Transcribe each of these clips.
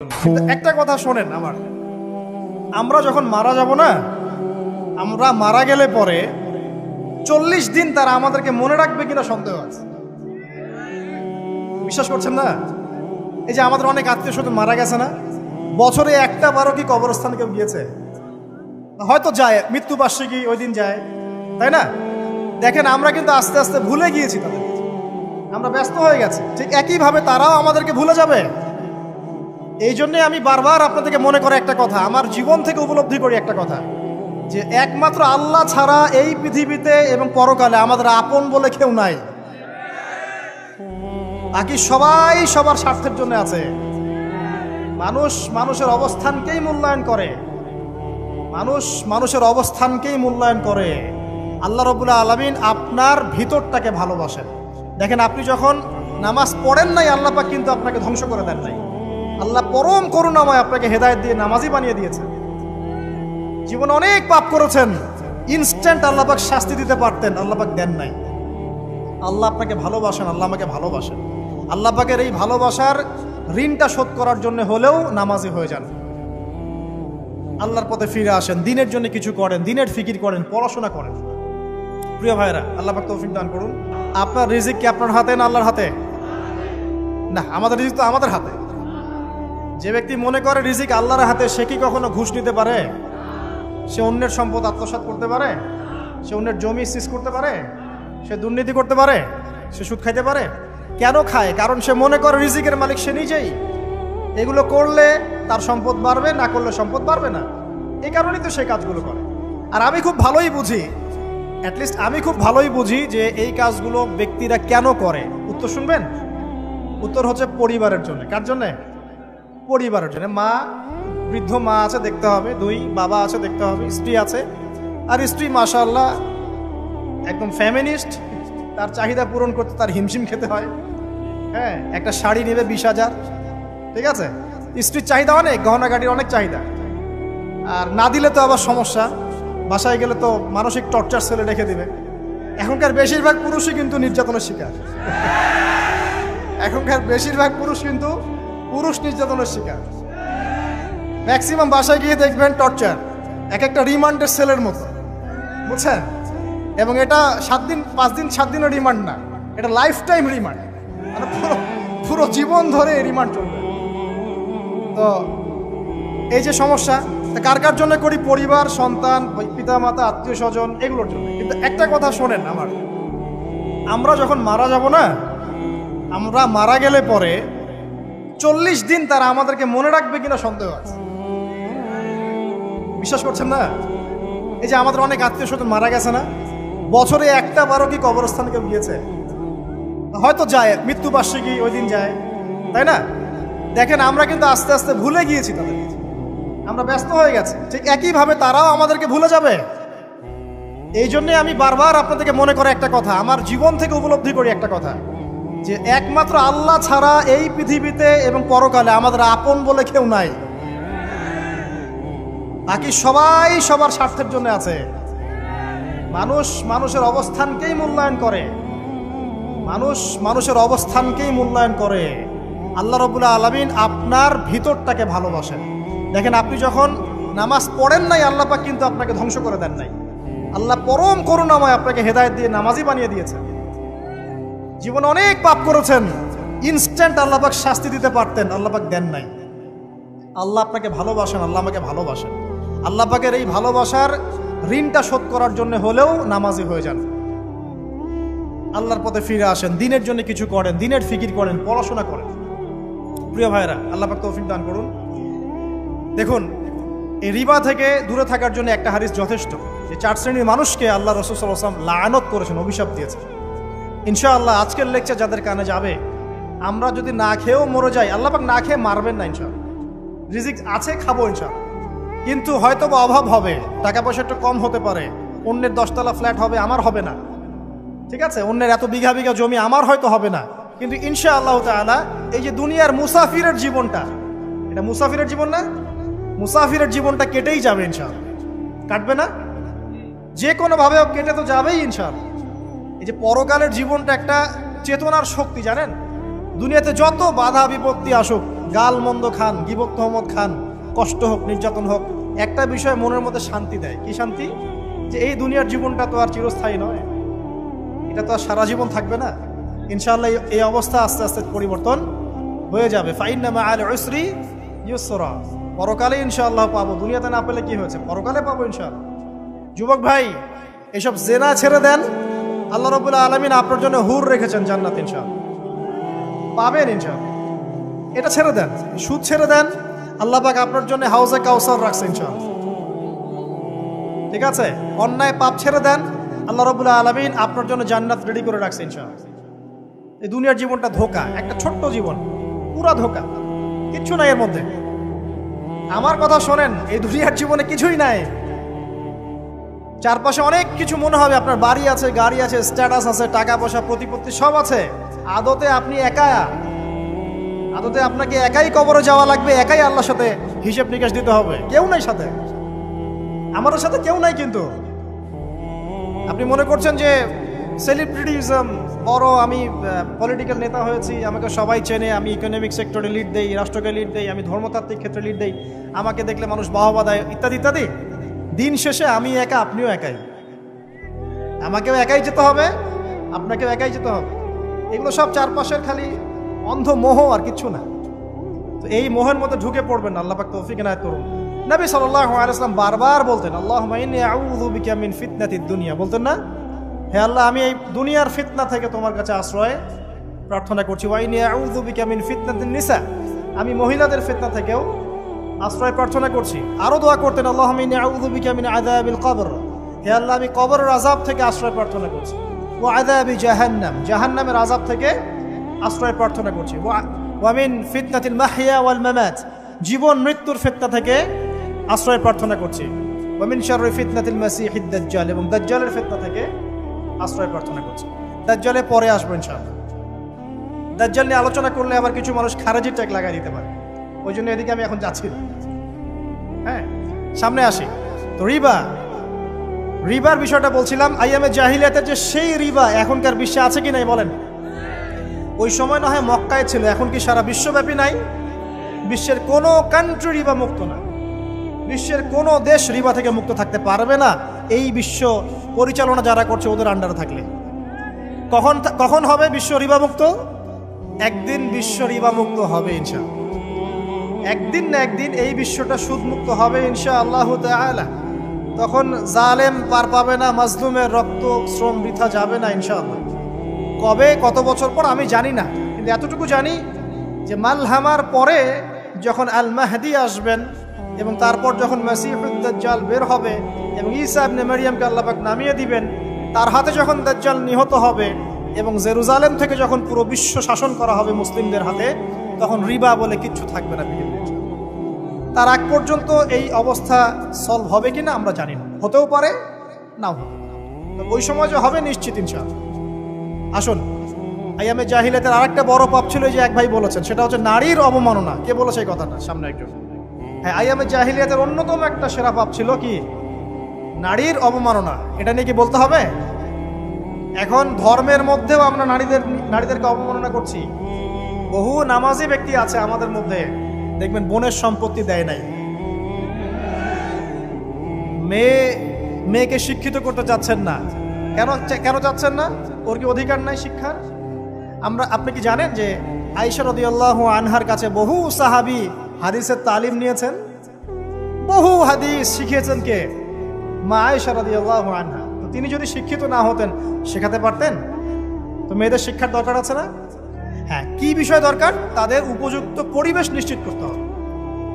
কিন্তু একটা কথা শোনেন আমার, আমরা যখন মারা যাব না, আমরা মারা গেলে পরে 40 দিন তারা আমাদেরকে মনে রাখবে কিনা সন্দেহ আছে। বিশ্বাস করছেন না? এই যে আমাদের অনেক আত্মীয় স্বজন মারা গেছে না, বছরে একটা বারো কি কবরস্থানে কেউ গিয়েছে? হয়তো যায়, মৃত্যুবার্ষিকী ওই দিন যায়, তাই না? দেখেন আমরা কিন্তু আস্তে আস্তে ভুলে গিয়েছি তাদের, আমরা ব্যস্ত হয়ে গেছি। ঠিক একইভাবে তারাও আমাদেরকে ভুলে যাবে। এই জন্যে আমি বারবার আপনাদেরকে মনে করে একটা কথা, আমার জীবন থেকে উপলব্ধি করি একটা কথা, যে একমাত্র আল্লাহ ছাড়া এই পৃথিবীতে এবং পরকালে আমাদের আপন বলে কেউ নাই। বাকি সবাই সবার স্বার্থের জন্য আছে। মানুষ মানুষের অবস্থানকেই মূল্যায়ন করে, মানুষ মানুষের অবস্থানকেই মূল্যায়ন করে। আল্লাহ রাব্বুল আলামিন আপনার ভিতরটাকে ভালোবাসেন। দেখেন আপনি যখন নামাজ পড়েন নাই, আল্লাহ পাক কিন্তু আপনাকে ধ্বংস করে দেন নাই। আল্লাহ পরম করুণাময় আপনাকে হেদায়েত দিয়ে নামাজি বানিয়ে দিয়েছেন। জীবনে অনেক পাপ করেছেন, ইনস্ট্যান্ট আল্লাহ পাক শাস্তি দিতে পারতেন, আল্লাহ পাক দেন নাই। আল্লাহ আপনাকে ভালোবাসেন, আল্লাহ আমাকে ভালোবাসেন। আল্লাহ পাকের এই ভালোবাসার ঋণটা শোধ করার জন্য হলেও নামাজি হয়ে যান, আল্লাহর পথে ফিরে আসেন, দিনের জন্য কিছু করেন, দিনের ফিকির করেন, পড়াশোনা করেন। প্রিয় ভাইরা, আল্লাহ পাক তৌফিক দান করুন। আপনার রিজিক কি আপনার হাতে না আল্লাহর হাতে? না, আমাদের রিজিক তো আমাদের হাতে। যে ব্যক্তি মনে করে রিজিক আল্লাহর হাতে, সে কি কখনো ঘুষ নিতে পারে? সে অন্যের সম্পদ আত্মসাৎ করতে পারে? সে অন্যের জমি সিজ করতে পারে? সে দুর্নীতি করতে পারে? সে সুদ খাইতে পারে? কেন খায়? কারণ সে মনে করে রিজিকের মালিক সে নিজেই। এগুলো করলে তার সম্পদ বাড়বে, না করলে সম্পদ বাড়বে না। এই কারণেই তো সে কাজগুলো করে। আর আমি খুব ভালোই বুঝি, অ্যাটলিস্ট আমি খুব ভালোই বুঝি যে এই কাজগুলো ব্যক্তিরা কেন করে। উত্তর শুনবেন? উত্তর হচ্ছে পরিবারের জন্য। কার জন্যে? পরিবারের জন্য। মা, বৃদ্ধ মা আছে দেখতে হবে, দুই বাবা আছে দেখতে হবে, স্ত্রী আছে। আর স্ত্রী মাশাআল্লাহ একদম ফ্যামিনিস্ট, তার চাহিদা পূরণ করতে তার হিমশিম খেতে হয়। হ্যাঁ, একটা শাড়ি নেবে 20,000, ঠিক আছে? স্ত্রীর চাহিদা অনেক, গহনা গাড়ির অনেক চাহিদা। আর না দিলে তো আবার সমস্যা, বাসায় গেলে তো মানসিক টর্চার সেলে রেখে দিবে। এখনকার বেশিরভাগ পুরুষই কিন্তু নির্যাতনের শিকার। এখনকার বেশিরভাগ পুরুষ কিন্তু নির্যাতনের শিকার। ম্যাক্সিমাম বাসায় গিয়ে দেখবেন টর্চার, এক একটা রিমান্ডের সেলের মতো, বুঝছেন? এবং এটা 7 দিন 5 দিন 7 দিনের রিমান্ড না, এটা লাইফ টাইম রিমান্ড, মানে পুরো জীবন ধরে রিমান্ড চলবে। তো এই যে সমস্যা, কার কার জন্য করি? পরিবার, সন্তান, পিতা মাতা, আত্মীয় স্বজন, এগুলোর জন্য। কিন্তু একটা কথা শোনেন আমার, আমরা যখন মারা যাব না, আমরা মারা গেলে পরে 40 দিন তারা আমাদেরকে মনে রাখবে কিনা সন্দেহ আছে। বিশ্বাস করছেন না? এই যে আমাদের অনেক আত্মীয় স্বজন মারা গেছে না, বছরে একটা বারো কি কবরস্থানে কেউ গিয়েছে? হয়তো যায়, মৃত্যুবার্ষিকী ওই দিন যায়, তাই না? দেখেন আমরা কিন্তু আস্তে আস্তে ভুলে গিয়েছি তাদের, আমরা ব্যস্ত হয়ে গেছি। ঠিক একইভাবে তারাও আমাদেরকে ভুলে যাবে। এই জন্যে আমি বারবার আপনাদেরকে মনে করে একটা কথা, আমার জীবন থেকে উপলব্ধি করি একটা কথা, যে একমাত্র আল্লাহ ছাড়া এই পৃথিবীতে এবং পরকালে আমাদের আপন বলে কেউ নাই। বাকি সবাই সবার স্বার্থের জন্য আছে। মানুষ মানুষের অবস্থানকেই মূল্যায়ন করে, মানুষ মানুষের অবস্থানকেই মূল্যায়ন করে। আল্লাহ রাব্বুল আলামিন আপনার ভিতরটাকে ভালোবাসেন। দেখেন আপনি যখন নামাজ পড়েন নাই, আল্লাহ পাক কিন্তু আপনাকে ধ্বংস করে দেন নাই। আল্লাহ পরম করুণাময় আপনাকে হেদায়েত দিয়ে নামাজি বানিয়ে দিয়েছেন। জীবনে অনেক পাপ করেছেন, ইনস্ট্যান্ট আল্লাহ পাক শাস্তি দিতে পারতেন, আল্লাহ পাক দেন নাই। আল্লাহ আপনাকে ভালোবাসেন, আল্লাহ আমাকে ভালোবাসেন। আল্লাহ পাকের এই ভালোবাসার ঋণটা শোধ করার জন্য হলেও নামাজি হয়ে যান, আল্লাহর পথে ফিরে আসেন, দিনের জন্য কিছু করেন, দিনের ফিকির করেন, পড়াশোনা করেন। প্রিয় ভাইরা, আল্লাহ পাক তৌফিক দান করুন। দেখুন, এই রিবা থেকে দূরে থাকার জন্য একটা হাদিস যথেষ্ট, যে 4 শ্রেণীর মানুষকে আল্লাহ রাসূল সাল্লাল্লাহু আলাইহি ওয়াসাল্লাম লাআনত করেছেন, অভিশাপ দিয়েছেন। ইনশাআল্লাহ আজকের লেকচার যাদের কানে যাবে, আমরা যদি না খেয়েও মরে যাই, আল্লাহ পাক না খেয়ে মারবেন না ইনশাআল্লাহ। রিজিক আছে, খাবো ইনশাআল্লাহ। কিন্তু হয়তো বা অভাব হবে, টাকা পয়সা একটু কম হতে পারে, অন্যের 10 তলা ফ্ল্যাট হবে, আমার হবে না, ঠিক আছে? অন্যের এত বিঘা বিঘা জমি আমার হয়তো হবে না। কিন্তু ইনশাআল্লাহ তাআলা এই যে দুনিয়ার মুসাফিরের জীবনটা, এটা মুসাফিরের জীবন না? মুসাফিরের জীবনটা কেটেই যাবে ইনশাআল্লাহ। কাটবে না? যে কোনোভাবে কেটে তো যাবেই ইনশাআল্লাহ। এই যে পরকালের জীবনটা একটা চেতনার শক্তি, জানেন? দুনিয়াতে যত বাধা বিপত্তি আসুক, গাল মন্দ খান, গীবত তহমত খান, কষ্ট হোক, নির্যাতন হোক, একটা বিষয় মনের মধ্যে শান্তি দেয়। কি শান্তি? যে এই দুনিয়ার জীবনটা তো আর চিরস্থায়ী নয়, এটা তো আর সারা জীবন থাকবে না। ইনশাআল্লাহ এই অবস্থা আস্তে আস্তে পরিবর্তন হয়ে যাবে। ফাইন্না মাআল উসরি ইউসরা, পরকালে ইনশাআল্লাহ পাবো। দুনিয়াতে না পেলে কি হয়েছে, পরকালে পাবো ইনশাআল্লাহ। যুবক ভাই, এসব জেনা ছেড়ে দেন, আল্লাহ রাব্বুল আলামিন আপনার জন্য হুর রেখেছেন জান্নাত, ইনশাআল্লাহ পাবেন ইনশাআল্লাহ। এটা ছেড়ে দেন, সুদ ছেড়ে দেন, আল্লাহ পাক আপনার জন্য হাউজে কাউসার রাখছে ইনশাআল্লাহ। ঠিক আছে, অন্যায় পাপ ছেড়ে দেন, আল্লাহ রাব্বুল আলামিন আপনার জন্য জান্নাত রেডি করে রাখছে ইনশাআল্লাহ। এই দুনিয়ার জীবনটা ধোঁকা, একটা ছোট্ট জীবন, পুরা ধোঁকা, কিচ্ছু নাই এর মধ্যে। আমার কথা শোনেন, এই দুনিয়ার জীবনে কিছুই নাই। চারপাশে অনেক কিছু মনে হবে, আপনার বাড়ি আছে, গাড়ি আছে, স্ট্যাটাস আছে, টাকা পয়সা, প্রতিপত্তি সব আছে। আদতে আপনি একা, আদতে আপনাকে একাই কবরে যাওয়া লাগবে, একাই আল্লাহর সাথে হিসেব নিকাশ দিতে হবে। কেউ নাই সাথে, আমাদের সাথে কেউ নাই। কিন্তু আপনি মনে করছেন যে সেলিব্রিটিজম, বড় আমি পলিটিক্যাল নেতা হয়েছি, আমাকে সবাই চেনে, আমি ইকোনমিক সেক্টরে লিড দেই, রাষ্ট্রকে লিড দেই, আমি ধর্মতাত্ত্বিক ক্ষেত্রে লিড দেই, আমাকে দেখলে মানুষ বাহবা দেয়, ইত্যাদি ইত্যাদি। দিন শেষে আমি একা, আপনিও একাই, আমাকেও একাই যেতে হবে, আপনাকেও একাই যেতে হবে। এগুলো সব চারপাশের খালি অন্ধ মোহ, আর কিচ্ছু না। তো এই মোহের মধ্যে ঢুকে পড়বেন না, আল্লাহ পাক তৌফিক এনায়েত করুন। নবী সাল্লাল্লাহু আলাইহি ওয়াসাল্লাম বারবার বলতেন, আল্লাহুম্মা ইন্নী আউযু বিকা মিন ফিতনাতিদ দুনিয়া, বলতেন না, হে আল্লাহ আমি এই দুনিয়ার ফিতনা থেকে তোমার কাছে আশ্রয় প্রার্থনা করছি। ওয়া ইন্নী আউযু বিকা মিন ফিতনাতিন নিসা, আমি মহিলাদের ফিতনা থেকেও আশ্রয় প্রার্থনা করছি। আরো দোয়া করতেন, আল্লাহুম্মা ইন্নী আউযু বিকা মিন আযাবিল কবর, হে আল্লাহ আমি কবরের আযাব থেকে আশ্রয় প্রার্থনা করছি। ওয়া আযাবি জাহান্নাম, জাহান্নামের আযাব থেকে আশ্রয় প্রার্থনা করছি। ওয়া মিন ফিতনাতিল মাহইয়া ওয়াল মামাত, জীবন মৃত্যুর ফিতনা থেকে আশ্রয় প্রার্থনা করছি। ওয়া মিন শাররি ফিতনাতিল মাসিহিদ দাজ্জাল, এবং দাজ্জালের ফিতনা থেকে আশ্রয় প্রার্থনা করছি। দাজ্জালে পরে আসবো ইনশাআল্লাহ। দাজ্জাল নিয়ে আলোচনা করলে আবার কিছু মানুষ খারেজি ট্যাগ লাগাই দিতে পারে, ওই জন্য এদিকে আমি এখন যাচ্ছি না। হ্যাঁ, সামনে আসি। তো রিবার বিষয়টা বলছিলাম। আইয়ামে জাহিলিয়াতের যে সেই রিবা এখনকার বিশ্বে আছে কি নাই বলেন? ওই সময় না হয় মক্কায় ছিল, এখন কি সারা বিশ্বব্যাপী নাই? বিশ্বের কোনো কান্ট্রি রিবা মুক্ত না, বিশ্বের কোনো দেশ রিবা থেকে মুক্ত থাকতে পারবে না, এই বিশ্ব পরিচালনা যারা করছে ওদের আন্ডারে থাকলে। কখন হবে বিশ্ব রিবা মুক্ত? একদিন বিশ্ব রিবা মুক্ত হবে ইনশাআল্লাহ। একদিন না একদিন এই বিশ্বটা সুদ মুক্ত হবে ইনশাআল্লাহু তাআলা। তখন জালেম পার পাবে না, মাজলুমের রক্ত শ্রম বৃথা যাবে না ইনশাআল্লাহ। কবে, কত বছর পর আমি জানি না, কিন্তু এতটুকু জানি যে মালহামার পরে যখন আল মাহদি আসবেন, এবং তারপর যখন মাসিহুদ দাজ্জাল বের হবে এবং ঈসা ইবনে মারইয়ামকে আল্লাহ পাক নামিয়ে দিবেন, তার হাতে যখন দাজ্জাল নিহত হবে এবং জেরুজালেম থেকে যখন পুরো বিশ্ব শাসন করা হবে মুসলিমদের হাতে, তখন রিবা বলে কিচ্ছু থাকবে না পৃথিবীতে। তার আগ পর্যন্ত এই অবস্থা সলভ হবে কিনা আমরা জানি না, হতেও পারে নাও হতে পারে। ওই সময় যে হবে নিশ্চিত ইনশাআল্লাহ। আসুন, আইয়ামে জাহিলিয়াতের আরেকটা বড় পাপ ছিল, যে এক ভাই বলেছেন, সেটা হচ্ছে নারীর অবমাননা। কে বলেছে এই কথাটা? সামনে একজন। হ্যাঁ, আইয়ামে জাহিলিয়াতের অন্যতম একটা সেরা পাপ ছিল কি? নারীর অবমাননা। এটা নিয়ে কি বলতে হবে? এখন ধর্মের মধ্যেও আমরা নারীদেরকে অবমাননা করছি। বহু নামাজি ব্যক্তি আছে আমাদের মধ্যে, দেখবেন বোনের সম্পত্তি দেয় নাই, মেয়েকে শিক্ষিত করতে চাচ্ছেন না। কেন চাচ্ছেন না? ওর কি অধিকার নাই শিক্ষার? আপনি কি জানেন যে আয়েশা রাদিয়াল্লাহু আনহার কাছে বহু সাহাবী হাদিসের তালিম নিয়েছেন, বহু হাদিস শিখিয়েছেন কে? মা আয়েশা রাদিয়াল্লাহু আনহা। তো তিনি যদি শিক্ষিত না হতেন, শেখাতে পারতেন? তো মেয়েদের শিক্ষার দরকার আছে না? হ্যাঁ, কি বিষয় দরকার? তাদের উপযুক্ত পরিবেশ নিশ্চিত করতে হবে,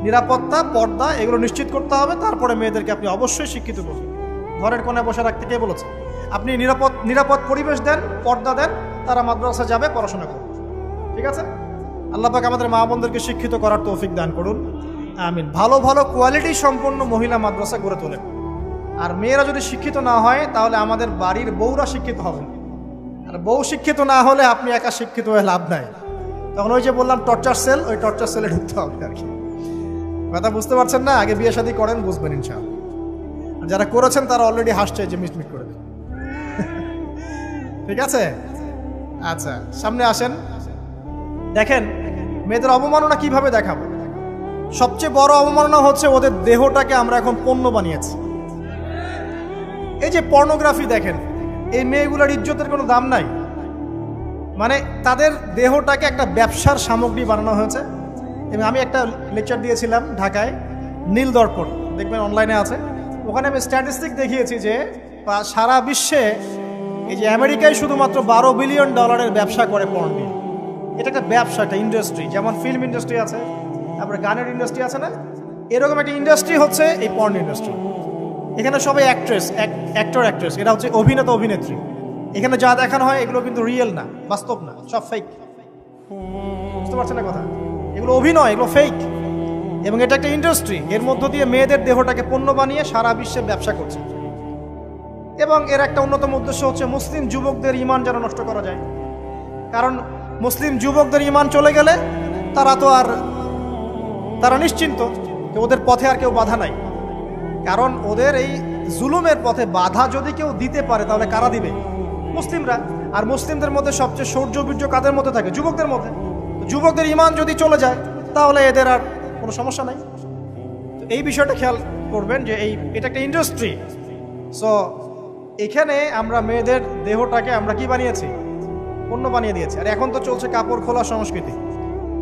নিরাপত্তা, পর্দা এগুলো নিশ্চিত করতে হবে। তারপরে মেয়েদেরকে আপনি অবশ্যই শিক্ষিত করবেন। ঘরের কোণে বসে রাখতে কে বলেছে? আপনি নিরাপদ পরিবেশ দেন, পর্দা দেন, তারা মাদ্রাসা যাবে, পড়াশোনা করবে। ঠিক আছে? আল্লাহ পাক আমাদের মা বোনদেরকে শিক্ষিত করার তৌফিক দান করুন, আমিন। ভালো ভালো কোয়ালিটি সম্পন্ন মহিলা মাদ্রাসা গড়ে তোলেন। আর মেয়েরা যদি শিক্ষিত না হয়, তাহলে আমাদের বাড়ির বউরা শিক্ষিত হবেন। আর বউ শিক্ষিত না হলে আপনি একা শিক্ষিত হয়ে লাভ নাই। তখন ওই যে বললাম টর্চার সেল, ওই টর্চার সেলে ঢুকতে হবে আর কি। কথা বুঝতে পারছেন না? আগে বিয়ে শাদী করেন, বুঝবেন ইনশাআল্লাহ। যারা করেছেন তারা অলরেডি হাসছে যে মিটমিট করে দেন। ঠিক আছে? আচ্ছা, সামনে আসেন। দেখেন, মেয়েদের অবমাননা কিভাবে দেখাবো? সবচেয়ে বড় অবমাননা হচ্ছে ওদের দেহটাকে আমরা এখন পণ্য বানিয়েছি। এই যে পর্নোগ্রাফি দেখেন, এই মেয়েগুলোর ইজ্জতের কোনো দাম নাই। মানে তাদের দেহটাকে একটা ব্যবসার সামগ্রী বানানো হয়েছে। এবং আমি একটা লেকচার দিয়েছিলাম ঢাকায়, নীল দর্পণ, দেখবেন অনলাইনে আছে। ওখানে আমি স্ট্যাটিস্টিক দেখিয়েছি যে সারা বিশ্বে এই যে আমেরিকায় শুধুমাত্র $12 বিলিয়ন ব্যবসা করে পর্ন নিয়ে। এটা একটা ব্যবসা, একটা ইন্ডাস্ট্রি। যেমন ফিল্ম ইন্ডাস্ট্রি আছে, তারপরে গানের ইন্ডাস্ট্রি আছে না, এরকম একটা ইন্ডাস্ট্রি হচ্ছে এই পর্ন ইন্ডাস্ট্রি। এখানে সবাই অ্যাক্টর অ্যাক্ট্রেস, এরা হচ্ছে অভিনেতা অভিনেত্রী। এখানে যা দেখানো হয় এগুলো কিন্তু রিয়েল না, বাস্তব না, সব ফেক। বুঝতে পারছেন না কথা? এগুলো অভিনয়, এগুলো ফেক। এবং এটা একটা ইন্ডাস্ট্রি, এর মধ্য দিয়ে মেয়েদের দেহটাকে পণ্য বানিয়ে সারা বিশ্বে ব্যবসা করছে। এবং এর একটা অন্যতম উদ্দেশ্য হচ্ছে মুসলিম যুবকদের ঈমান যেন নষ্ট করা যায়। কারণ মুসলিম যুবকদের ঈমান চলে গেলে তারা নিশ্চিন্ত যে ওদের পথে আর কেউ বাধা নাই। কারণ ওদের এই জুলুমের পথে বাধা যদি কেউ দিতে পারে তাহলে কারা দিবে? মুসলিমরা। আর মুসলিমদের মধ্যে সবচেয়ে শৌর্য বীর্য কাদের মধ্যে থাকে? যুবকদের মধ্যে। যুবকদের ঈমান যদি চলে যায় তাহলে এদের আর কোনো সমস্যা নাই। তো এই বিষয়টা খেয়াল করবেন যে এটা একটা ইন্ডাস্ট্রি। সো এখানে আমরা মেয়েদের দেহটাকে আমরা কি বানিয়েছি? পণ্য বানিয়ে দিয়েছি। আর এখন তো চলছে কাপড় খোলা সংস্কৃতি।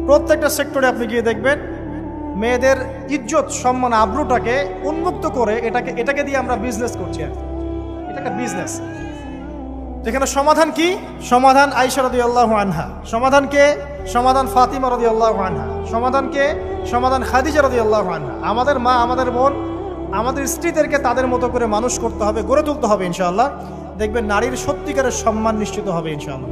প্রত্যেকটা সেক্টরে আপনি গিয়ে দেখবেন মেয়েদের ইজ্জত, সম্মান, আব্রুটাকে উন্মুক্ত করে এটাকে দিয়ে আমরা বিজনেস করছি। আর এটা একটা বিজনেস। যেখানে সমাধান কি? সমাধান আয়েশা রাদিয়াল্লাহু আনহা। সমাধান কে? সমাধান ফাতিমা রাদিয়াল্লাহু আনহা। সমাধান কে? সমাধান খাদিজা রাদিয়াল্লাহু আনহা। আমাদের মা, আমাদের বোন, আমাদের স্ত্রীদেরকে তাদের মতো করে মানুষ করতে হবে, গড়ে তুলতে হবে ইনশাআল্লাহ। দেখবেন নারীর সত্যিকারের সম্মান নিশ্চিত হবে ইনশাআল্লাহ।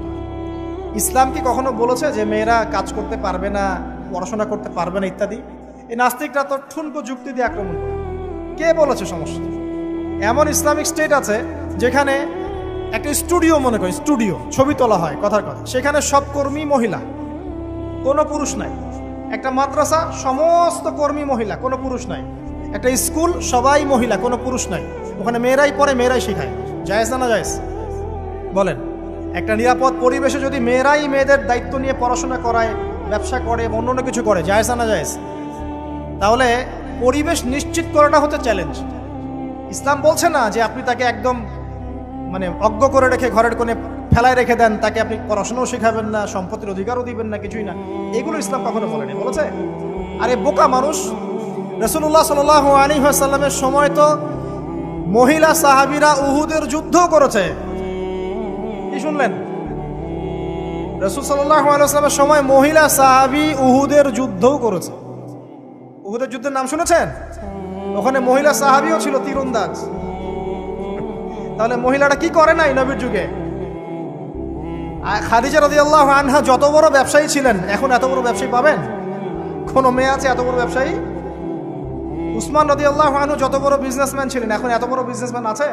ইসলাম কি কখনো বলেছে যে মেয়েরা কাজ করতে পারবে না, পড়াশোনা করতে পারবে না ইত্যাদি? এই নাস্তিকরা তো ঠুনকো যুক্তি দিয়ে আক্রমণ করে। কে বলেছে সমস্যা? এমন ইসলামিক স্টেট আছে যেখানে একটা স্টুডিও, মনে করেন স্টুডিও, ছবি তোলা হয় কথার কথা, সেখানে সব কর্মী মহিলা, কোনো পুরুষ নাই। একটা মাদ্রাসা, সমস্ত কর্মী মহিলা, কোনো পুরুষ নাই। একটা স্কুল, সবাই মহিলা, কোনো পুরুষ নাই। ওখানে মেয়েরাই পড়ে, মেয়েরাই শেখায়। জায়েজ না জায়েজ বলেন? একটা নিরাপদ পরিবেশে যদি মেয়েরাই মেয়েদের দায়িত্ব নিয়ে পড়াশোনা করায়, ব্যবসা করে, অন্য কিছু করে, জায়েজ না জায়েজ? তাহলে পরিবেশ নিশ্চিত করাটা হচ্ছে চ্যালেঞ্জ। ইসলাম বলছে না যে আপনি তাকে একদম অজ্ঞ করে রেখে ঘরের কোণে ফেলায় রেখে দেন, তাকে আপনি পড়াশোনাও শেখাবেন না, সম্পত্তির অধিকারও দিবেন না, কিছুই না। এগুলো ইসলাম কখনো বলেনি। বলেছে? আরে বোকা মানুষ! রাসূলুল্লাহ সাল্লাল্লাহু আলাইহি ওয়াসাল্লামের সময় তো মহিলা সাহাবীরা উহুদের যুদ্ধও করেছে। কি শুনলেন? রাসূল সাল্লাল্লাহু আলাইহি ওয়াসাল্লামের সময় মহিলা সাহাবী উহুদের যুদ্ধও করেছে। উহুদের যুদ্ধের নাম শুনেছেন? ওখানে মহিলা সাহাবীও ছিল তীরন্দাজ। তাহলে মহিলাটা কি করে নাই নবীর যুগে? খাদিজা রাদিয়াল্লাহু আনহা যত বড় ব্যবসায়ী ছিলেন, এখন এত বড় ব্যবসায়ী পাবেন? কোন মেয়ে আছে এত বড় ব্যবসায়ী? উসমান রাদিয়াল্লাহু আনহু যত বড় বিজনেসম্যান ছিলেন, এখন এত বড় বিজনেসম্যান আছে?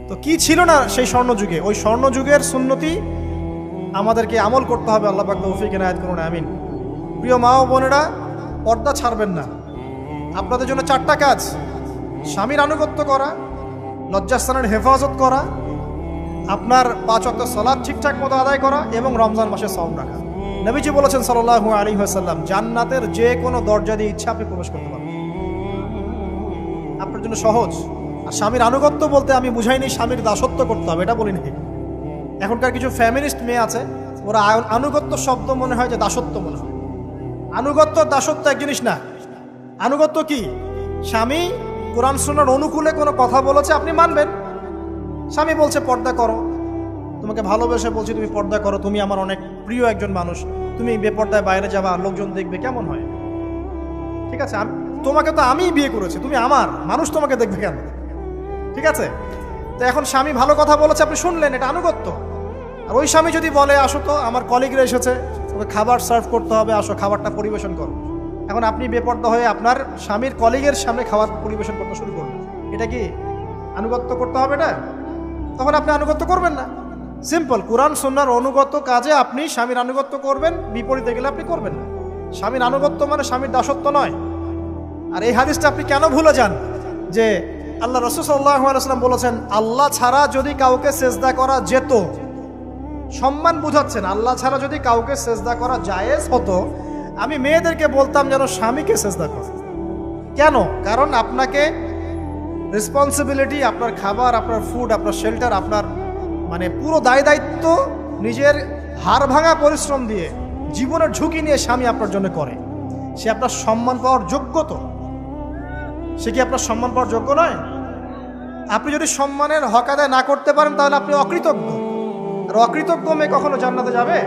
তো কি ছিল না সেই স্বর্ণযুগে? ওই স্বর্ণযুগের সুন্নতি আমাদেরকে আমল করতে হবে। আল্লাহ পাক তৌফিক এনায়েত করুন, আমিন। প্রিয় মা ও বোনেরা, পর্দা ছাড়বেন না। আপনাদের জন্য 4টা কাজ: স্বামীর আনুগত্য করা, লজ্জাস্থানের হেফাজত করা, আপনার 5 ওয়াক্ত সালাত ঠিকঠাক মতো আদায় করা, এবং রমজান মাসে সওম রাখা। নবীজি বলেছেন সাল্লাল্লাহু আলাইহি ওয়াসাল্লাম, জান্নাতের যে কোনো দরজা দিয়ে ইচ্ছা আপনি প্রবেশ করতে পারবেন। আপনার জন্য সহজ। আর স্বামীর আনুগত্য বলতে আমি বুঝাইনি স্বামীর দাসত্ব করতে হবে, এটা বলিনি। এখনকার কিছু ফ্যামিলিস্ট মেয়ে আছে, ওরা আনুগত্য শব্দ মনে হয় যে দাসত্ব মনে হয়। আনুগত্য দাসত্ব এক জিনিস না। আনুগত্য কি? স্বামী কোরআন সুন্নাহর অনুকূলে কোনো কথা বলেছে, আপনি মানবেন। স্বামী বলছে পর্দা করো, তোমাকে ভালোবেসে বলছি তুমি পর্দা করো, তুমি আমার অনেক প্রিয় একজন মানুষ, তুমি বেপর্দায় বাইরে যাবা, লোকজন দেখবে, কেমন হয়? ঠিক আছে, তোমাকে তো আমিই বিয়ে করেছি, তুমি আমার, মানুষ তোমাকে দেখবে কেন? ঠিক আছে? তো এখন স্বামী ভালো কথা বলেছে, আপনি শুনলেন, এটা আনুগত্য। আর ওই স্বামী যদি বলে আসো তো আমার কলিগরা এসেছে, ওকে খাবার সার্ভ করতে হবে, আসো খাবারটা পরিবেশন করো, এখন আপনি বেপর্দা হয়ে আপনার স্বামীর কলিগের সামনে খাবার পরিবেশন করতে শুরু করবেন, এটা কি আনুগত্য করতে হবে? এটা তখন আপনি আনুগত্য করবেন না। সিম্পল, কোরআন সুন্নাহর অনুগত কাজে আপনি স্বামীর আনুগত্য করবেন, বিপরীতে গেলে আপনি করবেন না। স্বামীর আনুগত্য মানে স্বামীর দাসত্ব নয়। আর এই হাদিসটা আপনি কেন ভুলে যান যে আল্লাহ রাসূল সাল্লাল্লাহু আলাইহি ওয়াসাল্লাম বলেছেন, আল্লাহ ছাড়া যদি কাউকে সেজদা করা যেত সম্মান বুঝাচ্ছেন। আল্লাহ ছাড়া যদি কাউকে সেজদা করা জায়েজ হতো, আমি মেয়েদেরকে বলতাম যেন স্বামীকে সেজদা করে। কেন? কারণ আপনাকে রেসপন্সিবিলিটি, আপনার খাবার, আপনার ফুড, আপনার শেল্টার, আপনার মানে পুরো দায় দায়িত্ব নিজের হাড় ভাঙা পরিশ্রম দিয়ে, জীবনের ঝুঁকি নিয়ে স্বামী আপনার জন্য করে। সে আপনার সম্মান পাওয়ার যোগ্য তো? সে কি আপনার সম্মান পাওয়ার যোগ্য নয়? আপনি যদি সম্মানের হক আদায় না করতে পারেন তাহলে আপনি অকৃতজ্ঞ। আর অকৃতজ্ঞ মেয়ে কখনো জান্নাতে যাবে?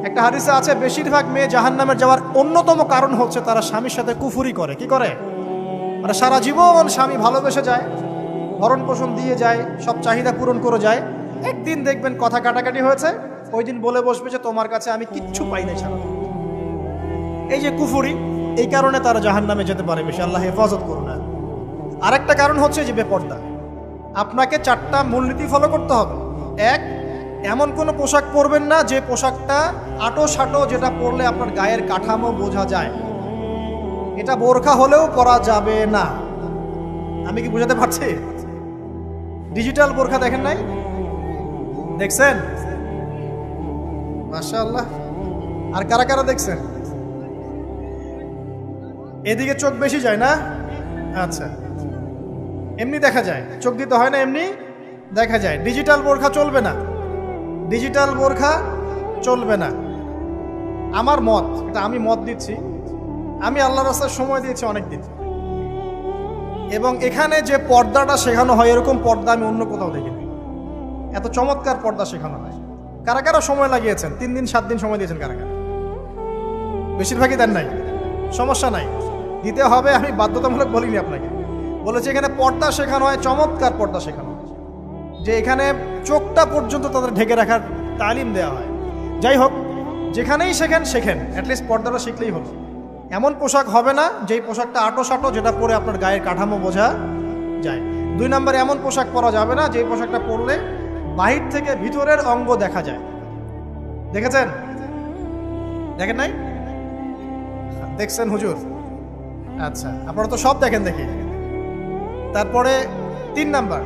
একটা হাদিসে আছে, বেশিরভাগ মেয়ে জাহান্নামে যাওয়ার অন্যতম কারণ হচ্ছে তারা স্বামীর সাথে কুফুরি করে। কি করে? মানে সারা জীবন স্বামী ভালোবেসে যায়, ভরণ পোষণ দিয়ে যায়, সব চাহিদা পূরণ করে যায়, একদিন দেখবেন কথা কাটাকাটি হয়েছে, ওই দিন বলে বসবে যে তোমার কাছে আমি কিচ্ছু পাই নাই সারা। এই যে কুফুরি, এই কারণে তারা জাহান্নামে যেতে পারে বেশি। আল্লাহ হেফাজত করুন। আরেকটা কারণ হচ্ছে যে বেপর্দা। আপনাকে 4টা মূলনীতি ফলো করতে হবে। 1, এমন কোনো পোশাক পরবেন না যে পোশাকটা আটো সাটো, যেটা পরলে আপনার গায়ের কাঠামো বোঝা যায়। এটা বোরখা হলেও পরা যাবে না। আমি কি বুঝাতে পারছি? ডিজিটাল বোরখা দেখেন নাই? দেখছেন? মাশাআল্লাহ। আর কারা কারা দেখছেন? এদিকে চোখ বেশি যায় না? আচ্ছা, এমনি দেখা যায়, চোখ দিতে হয় না, এমনি দেখা যায়। ডিজিটাল বোরখা চলবে না, ডিজিটাল বোরখা চলবে না। আমার মত, এটা আমি মত দিচ্ছি, আমি আল্লাহর রাস্তায় সময় দিয়েছি অনেক দিন, এবং এখানে যে পর্দাটা শেখানো হয় এরকম পর্দা আমি অন্য কোথাও দেখিনি। এত চমৎকার পর্দা শেখানো হয়। কারা কারা সময় লাগিয়েছেন? 3 দিন 7 দিন সময় দিয়েছেন কারা কারা? বেশিরভাগই দেন নাই। সমস্যা নাই, দিতে হবে, আমি বাধ্যতামূলক বলিনি আপনাকে। বলেছি এখানে পর্দা শেখানো হয়, চমৎকার পর্দা শেখানো হয়, যে এখানে চোখটা পর্যন্ত তাদের ঢেকে রাখার তালিম দেওয়া হয়। যাই হোক, যেখানেই শেখেন অ্যাটলিস্ট পর্দাটা শিখলেই হলো। এমন পোশাক হবে না যেই পোশাকটা আটো সাটো, যেটা পরে আপনার গায়ের কাঠামো বোঝা যায়। 2 নম্বরে এমন পোশাক পরা যাবে না যেই পোশাকটা পরলে বাহির থেকে ভিতরের অঙ্গ দেখা যায়। দেখেছেন? দেখেন নাই? দেখছেন হুজুর? আচ্ছা, আপনারা তো সব দেখেন দেখি। তারপরে 3 নাম্বার,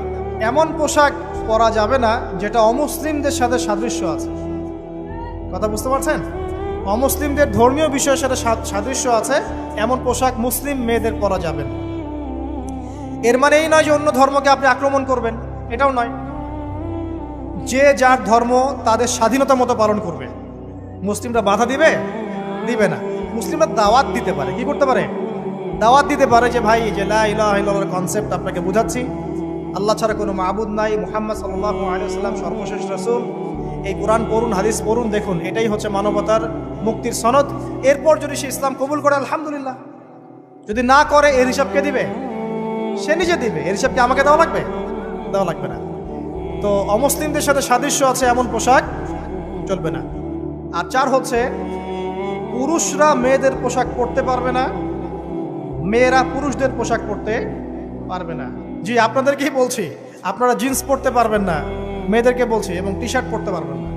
এমন পোশাক পরা যাবে না যেটা অমুসলিমদের সাথে সাদৃশ্য আছে। কথা বুঝতে পারছেন? অমুসলিমদের ধর্মীয় বিষয়ের সাথে সাদৃশ্য আছে এমন পোশাক মুসলিম মেয়েদের পরা যাবে না। এর মানে এই নয় যে অন্য ধর্মকে আপনি আক্রমণ করবেন, এটাও নয়। যে যার ধর্ম তাদের স্বাধীনতা মতো পালন করবে। মুসলিমরা বাধা দিবে? দিবে না। মুসলিমরা দাওয়াত দিতে পারে। কি করতে পারে? দাওয়াত দিতে পারে যে ভাই, যে লা ইলাহা ইল্লাল্লাহর কনসেপ্ট আপনাকে বুঝাচ্ছি, আল্লাহ ছাড়া কোনো মাবুদ নাই, মুহাম্মদ সাল্লাল্লাহু আলাইহি ওয়াসাল্লাম সর্বশেষ রাসূল, এই কোরআন পড়ুন, হাদিস পড়ুন, দেখুন এটাই হচ্ছে মানবতার মুক্তির সনদ। এরপর যদি সে ইসলাম কবুল করে আলহামদুলিল্লাহ, যদি না করে এর হিসাব কে দিবে? সে নিজে দিবে। এর হিসাব কি আমাকে দেওয়া লাগবে? দেওয়া লাগবে না। তো অমুসলিমদের সাথে সাদৃশ্য আছে এমন পোশাক চলবে না। আর 4 হচ্ছে, পুরুষরা মেয়েদের পোশাক পরতে পারবে না, মেয়েরা পুরুষদের পোশাক পরতে পারবে না। জি, আপনাদেরকেই বলছি, আপনারা জিন্স পরতে পারবেন না, মেয়েদেরকে বলছি, এবং টি শার্ট পরতে পারবেন না।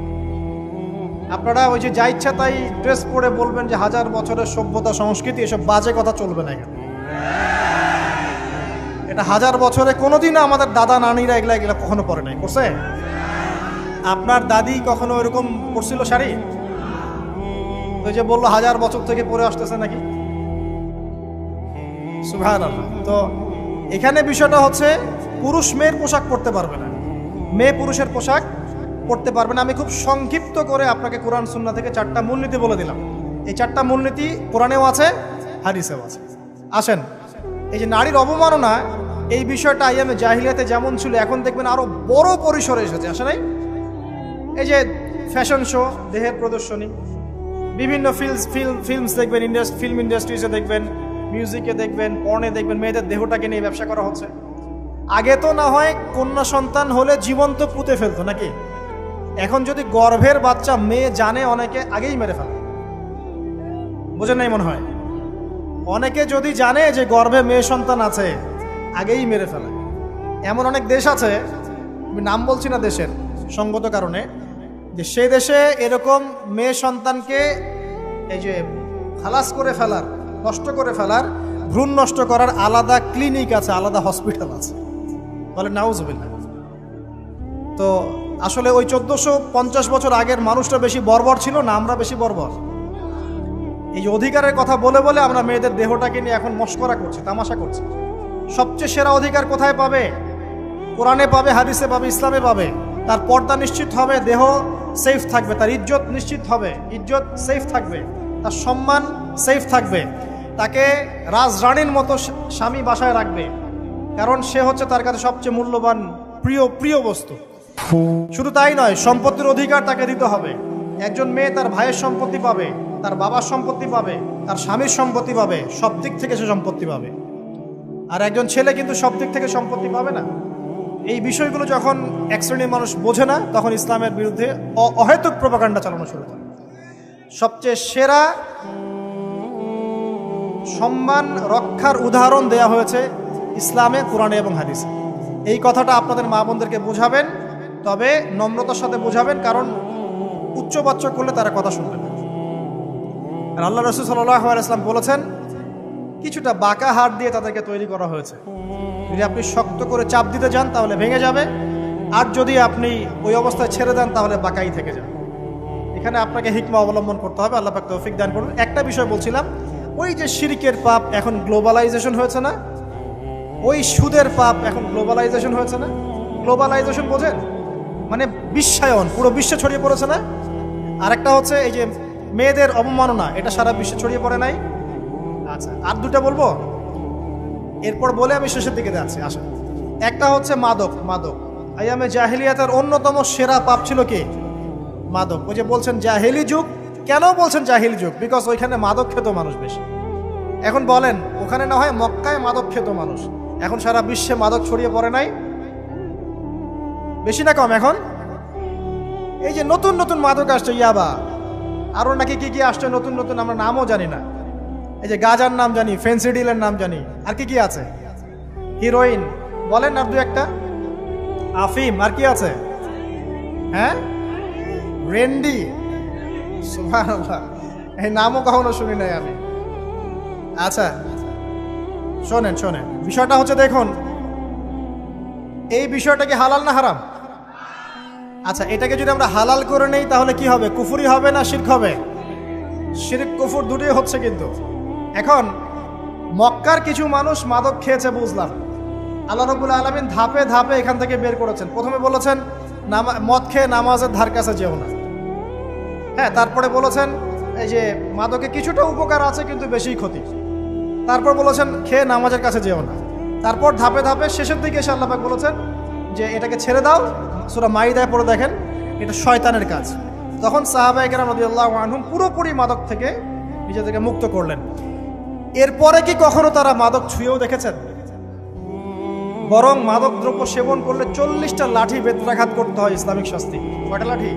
আপনারা ওই যে যা ইচ্ছা তাই ড্রেস পরে বলবেন যে 1000 বছরের সভ্যতা সংস্কৃতি, এসব বাজে কথা চলবে না এখানে। এটা 1000 বছরে কোনোদিনও আমাদের দাদা নানিরা এগুলা কখনো পরে নাই। করছে? আপনার দাদি কখনো এরকম পরছিল শাড়ি? তো যে বললো 1000 বছর থেকে পরে আসতেছে নাকি? সুবহানাল্লাহ। তো এখানে বিষয়টা হচ্ছে, পুরুষ মেয়ের পোশাক পরতে পারবে না, মেয়ে পুরুষের পোশাক পড়তে পারবে না। আমি খুব সংক্ষিপ্ত করে আপনাকে কোরআন সুন্নাহ থেকে 4টা মূলনীতি বলে দিলাম। এই 4টা মূলনীতি কোরআনেও আছে, হাদিসেও আছে। আসেন, এই যে নারীর অবমাননা, এই বিষয়টা আইয়ামে জাহিলিয়াতে যেমন ছিল, এখন দেখবেন আরো বড় পরিসরে এসেছে। আসে নাই? এই যে ফ্যাশন শো, দেহের প্রদর্শনী, বিভিন্ন ফিল্মস দেখবেন, ফিল্ম ইন্ডাস্ট্রিজে দেখবেন, মিউজিকে দেখবেন, পর্নে দেখবেন, মেয়েদের দেহটাকে নিয়ে ব্যবসা করা হচ্ছে। আগে তো না হয় কন্যা সন্তান হলে জীবন্ত পুঁতে ফেলতো নাকি? এখন যদি গর্ভের বাচ্চা মেয়ে জানে, অনেকে আগেই মেরে ফেলে। বোঝেন নাই মনে হয়? অনেকে যদি জানে যে গর্ভে মেয়ে সন্তান আছে, আগেই মেরে ফেলে। এমন অনেক দেশ আছে, আমি নাম বলছি না দেশের সঙ্গত কারণে, যে সেই দেশে এরকম মেয়ে সন্তানকে এই যে খালাস করে ফেলার, নষ্ট করে ফেলার, ভ্রূণ নষ্ট করার আলাদা ক্লিনিক আছে, আলাদা হসপিটাল আছে। বলে নাউজুবিল্লাহ। তো আসলে ওই 1450 বছর আগের মানুষটা বেশি বর্বর ছিল না আমরা বেশি বর্বর? এই যে অধিকারের কথা বলে বলে আমরা মেয়েদের দেহটাকে নিয়ে এখন মস্করা করছি, তামাশা করছি। সবচেয়ে সেরা অধিকার কোথায় পাবে? কোরআনে পাবে, হাদিসে পাবে, ইসলামে পাবে। তার পর্দা নিশ্চিত হবে, দেহ সেফ থাকবে, তার ইজ্জত নিশ্চিত হবে, ইজ্জত সেফ থাকবে, তার সম্মান সেফ থাকবে, তাকে রাজরানীর মতো স্বামী বাসায় রাখবে, কারণ সে হচ্ছে তার কাছে সবচেয়ে মূল্যবান প্রিয় বস্তু। শুধু তাই নয়, সম্পত্তির অধিকার তাকে দিতে হবে। একজন মেয়ে তার ভাইয়ের সম্পত্তি পাবে, তার বাবার সম্পত্তি পাবে, তার স্বামীর সম্পত্তি পাবে, সব দিক থেকে সে সম্পত্তি পাবে। আর একজন ছেলে কিন্তু সব দিক থেকে সম্পত্তি পাবে না। এই বিষয়গুলো যখন এক শ্রেণীর মানুষ বোঝে না, তখন ইসলামের বিরুদ্ধে অহেতুক প্রোপাগান্ডা চালানো শুরু করে। সবচেয়ে সেরা সম্মান রক্ষার উদাহরণ দেয়া হয়েছে ইসলামে, কোরআনে এবং হাদিসে। এই কথাটা আপনাদের মা বোনদেরকে বোঝাবেন, তবে নম্রতার সাথে বোঝাবেন, কারণ উচ্চবাচ্য করলে তারা কথা শুনবে না। আর আল্লাহ রাসূল সাল্লাল্লাহু আলাইহি ওয়াসাল্লাম বলেছেন, কিছুটা বাঁকা হাড় দিয়ে তাদেরকে তৈরি করা হয়েছে। যদি আপনি শক্ত করে চাপ দিতে যান তাহলে ভেঙে যাবে, আর যদি আপনি ওই অবস্থায় ছেড়ে দেন তাহলে বাঁকাই থেকে যাবে। এখানে আপনাকে হিকমা অবলম্বন করতে হবে। আল্লাহ পাক তৌফিক দান করুন। একটা বিষয় বলছিলাম, ওই যে শিরকের পাপ এখন গ্লোবালাইজেশন হয়েছে না, ওই সুদের পাপ এখন গ্লোবালাইজেশন হয়েছে না। গ্লোবালাইজেশন বোঝেন? মানে বিশ্বায়ন, পুরো বিশ্বে ছড়িয়ে পড়েছে না। আরেকটা হচ্ছে এই যে মেয়েদের অবমাননা, এটা সারা বিশ্বে ছড়িয়ে পড়ে নাই? আচ্ছা, আর দুটা বলবো, এরপর বলে আমি শেষের দিকে যাচ্ছি। আসেন, একটা হচ্ছে মাদক। আইয়ামে জাহিলিয়াতের অন্যতম সেরা পাপ ছিল কি? মাদক। ওই যে বলছেন জাহিলি যুগ, কেন বলছেন জাহিলি যুগ? বিকজ ওইখানে মাদক খেত মানুষ বেশি। এখন বলেন, ওখানে না হয় মক্কায় মাদক খেত মানুষ, এখন সারা বিশ্বে মাদক ছড়িয়ে পড়ে নাই? বেশি না কম? এখন এই যে নতুন নতুন মাদক আসছে, ইয়াবা, আরো নাকি কি কি আসছে নতুন নতুন, আমরা নামও জানি না। এই যে গাজার নাম জানি, ফেন্সিডিলের নাম জানি, আর কি কি আছে? হিরোইন বলেন, আর দু একটা, আফিম, আর কি আছে? হ্যাঁ, রেন্ডি, সুবহানাল্লাহ, এই নামও কখনো শুনি নাই আমি। আচ্ছা শোনেন, বিষয়টা হচ্ছে, দেখুন, এই বিষয়টা কি হালাল না হারাম? আচ্ছা, এটাকে যদি আমরা হালাল করে নেই তাহলে কি হবে? কুফরি হবে না শিরক হবে? শিরক কুফর দুটোই হচ্ছে। কিন্তু এখন মক্কার কিছু মানুষ মাদক খেয়েছে বুঝলাম, আল্লাহ রাব্বুল আলামিন ধাপে ধাপে এখান থেকে বের করেছেন। প্রথমে বলেছেন মদ খেয়ে নামাজের ধার কাছে যেও না। হ্যাঁ, তারপরে বলেছেন এই যে মাদকে কিছুটা উপকার আছে কিন্তু বেশি ক্ষতি। তারপর বলেছেন খেয়ে নামাজের কাছে যেও না। তারপর ধাপে ধাপে শেষের দিকে এসে আল্লাহ পাক বলেছেন যে এটাকে ছেড়ে দাও। সূরা মাইদায় পড়ে দেখেন, এটা শয়তানের কাজ। তখন সাহাবায়ে কেরাম রাদিয়াল্লাহু আনহুম পুরোপুরি মাদক থেকে নিজেদেরকে মুক্ত করলেন। এরপরে কি কখনো তারা মাদক ছুঁয়েও দেখেছেন? বরং মাদক দ্রব্য সেবন করলে 40টা লাঠি বেত্রাঘাত করতে হয়, ইসলামিক শাস্তি। কয়টা লাঠি?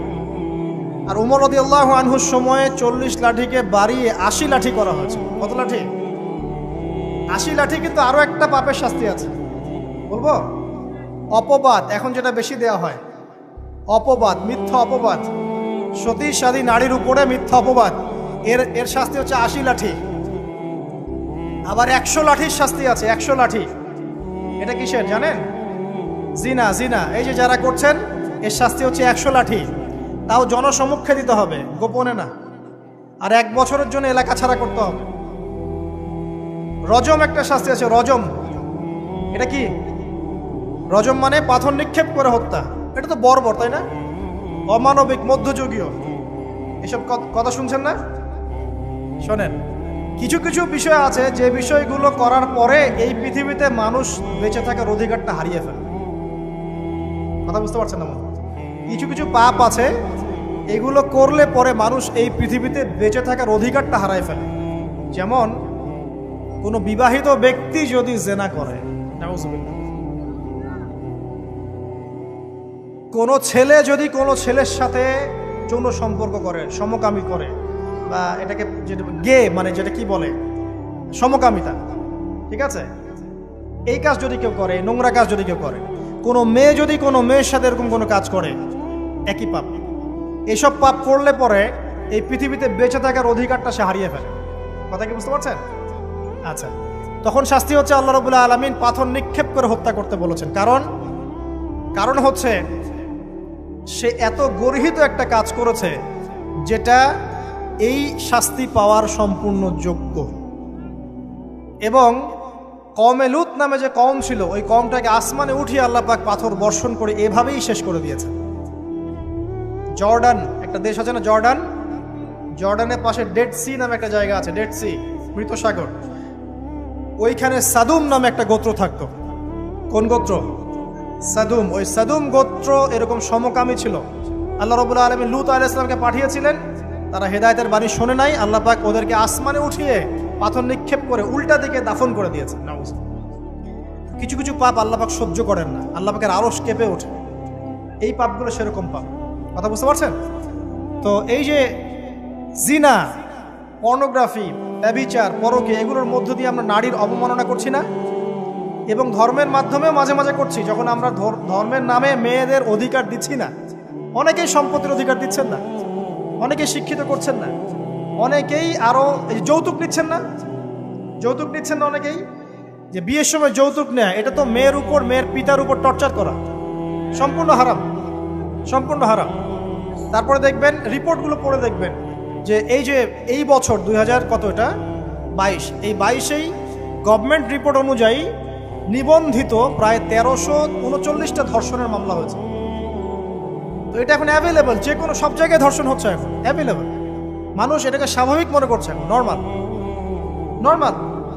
আর উমর রাদিয়াল্লাহু আনহুর সময়ে 40 লাঠিকে বাড়িয়ে 80 লাঠি করা হয়েছে। কত লাঠি? 80 লাঠি। কিন্তু আরো একটা পাপের শাস্তি আছে, বলবো? অপবাদ। এখন যেটা বেশি দেওয়া হয়, অপবাদ, মিথ্যা অপবাদ, সতী সাদী নারীর উপরে মিথ্যা অপবাদ, এর শাস্তি হচ্ছে 80 লাঠি। আবার 100 লাঠির শাস্তি আছে, 100 লাঠি। এটা কিসের জানেন? জিনা। এই যে যারা করছেন, এর শাস্তি হচ্ছে 100 লাঠি। তাও জনসমক্ষে দিতে হবে, গোপনে না। আর 1 বছরের জন্য এলাকা ছাড়া করতে হবে। রজম একটা শাস্তি আছে, রজম। এটা কি? রজম মানে পাথর নিক্ষেপ করে হত্যা। এটা তো বর্বর, তাই না? অমানবিক, মধ্যযুগীয়। এসব কথা শুনছেন না? শোনেন, কিছু কিছু বিষয় আছে যে বিষয়গুলো করার পরে এই পৃথিবীতে মানুষ বেঁচে থাকার অধিকারটা হারিয়ে ফেলে। কথা বুঝতে পারছেন না? কিছু কিছু পাপ আছে, এগুলো করলে পরে মানুষ এই পৃথিবীতে বেঁচে থাকার অধিকারটা হারায় ফেলে। যেমন কোনো বিবাহিত ব্যক্তি যদি জেনা করে, নাউজুবিল্লাহ, কোনো ছেলে যদি কোনো ছেলের সাথে যৌন সম্পর্ক করে, সমকামী করে, বা এটাকে যেটা গে মানে যেটা কি বলে, সমকামিতা, ঠিক আছে, এই কাজ যদি কেউ করে, নোংরা কাজ যদি কেউ করে, কোনো মেয়ে যদি কোনো মেয়ের সাথে এরকম কোনো কাজ করে, একই পাপ। এসব পাপ করলে পরে এই পৃথিবীতে বেঁচে থাকার অধিকারটা সে হারিয়ে ফেলে। কথা কি বুঝতে পারছেন? আচ্ছা, তখন শাস্তি হচ্ছে আল্লাহ রাব্বুল আলামিন পাথর নিক্ষেপ করে হত্যা করতে বলেছেন। কারণ হচ্ছে সে এত গর্হিত একটা কাজ করেছে যেটা এই শাস্তি পাওয়ার সম্পূর্ণ যোগ্য। এবং কওমে লূত নামে যে কওম ছিল, ওই কওমটাকে আসমানে উঠিয়ে আল্লাহ পাক পাথর বর্ষণ করে এভাবেই শেষ করে দিয়েছে। জর্ডান একটা দেশ আছে না, জর্ডানের পাশে ডেড সি নামে একটা জায়গা আছে, ডেড সি, মৃত সাগর। ওইখানে সাদুম নামে একটা গোত্র থাকতো। কোন গোত্র? সাদুম। ওই সাদুম গোত্র এরকম সমকামী ছিল। আল্লাহ রাব্বুল আলামিন লূত আলাইহিস সালামকে পাঠিয়েছিলেন, তারা হেদায়েতের বাণী শোনে নাই। আল্লাহ পাক ওদেরকে আসমানে উঠিয়ে পাথর নিক্ষেপ করে উল্টা দিকে দাফন করে দিয়েছে। কিছু কিছু পাপ আল্লাহ পাক সহ্য করেন না, আল্লাহ পাকের আরশ কেঁপে ওঠে। এই পাপগুলো সেরকম পাপ। কথা বুঝতে পারছেন তো? এই যে জিনা, পর্নোগ্রাফি, ব্যভিচার, পরকে, এগুলোর মধ্য দিয়ে আমরা নারীর অবমাননা করছি না? এবং ধর্মের মাধ্যমেও মাঝে মাঝে করছি, যখন আমরা ধর্মের নামে মেয়েদের অধিকার দিচ্ছি না। অনেকেই সম্পত্তির অধিকার দিচ্ছেন না, অনেকেই শিক্ষিত করছেন না, অনেকেই আরও যৌতুক নিচ্ছেন না, যৌতুক নিচ্ছেন না অনেকেই। যে বিয়ের সময় যৌতুক নেয়, এটা তো মেয়ের উপর, মেয়ের পিতার উপর টর্চার করা, সম্পূর্ণ হারাম, সম্পূর্ণ হারাম। তারপরে দেখবেন, রিপোর্টগুলো পড়ে দেখবেন যে এই বছর 2022, এই 22-এই গভর্নমেন্ট রিপোর্ট অনুযায়ী নিবন্ধিত প্রায় 1339টা ধর্ষণের মামলা হয়েছে। তো এটা এখন অ্যাভেলেবল, যে কোনো সব জায়গায় ধর্ষণ হচ্ছে, এখন অ্যাভেলেবল। মানুষ এটাকে স্বাভাবিক মনে করছে, এখন নর্মাল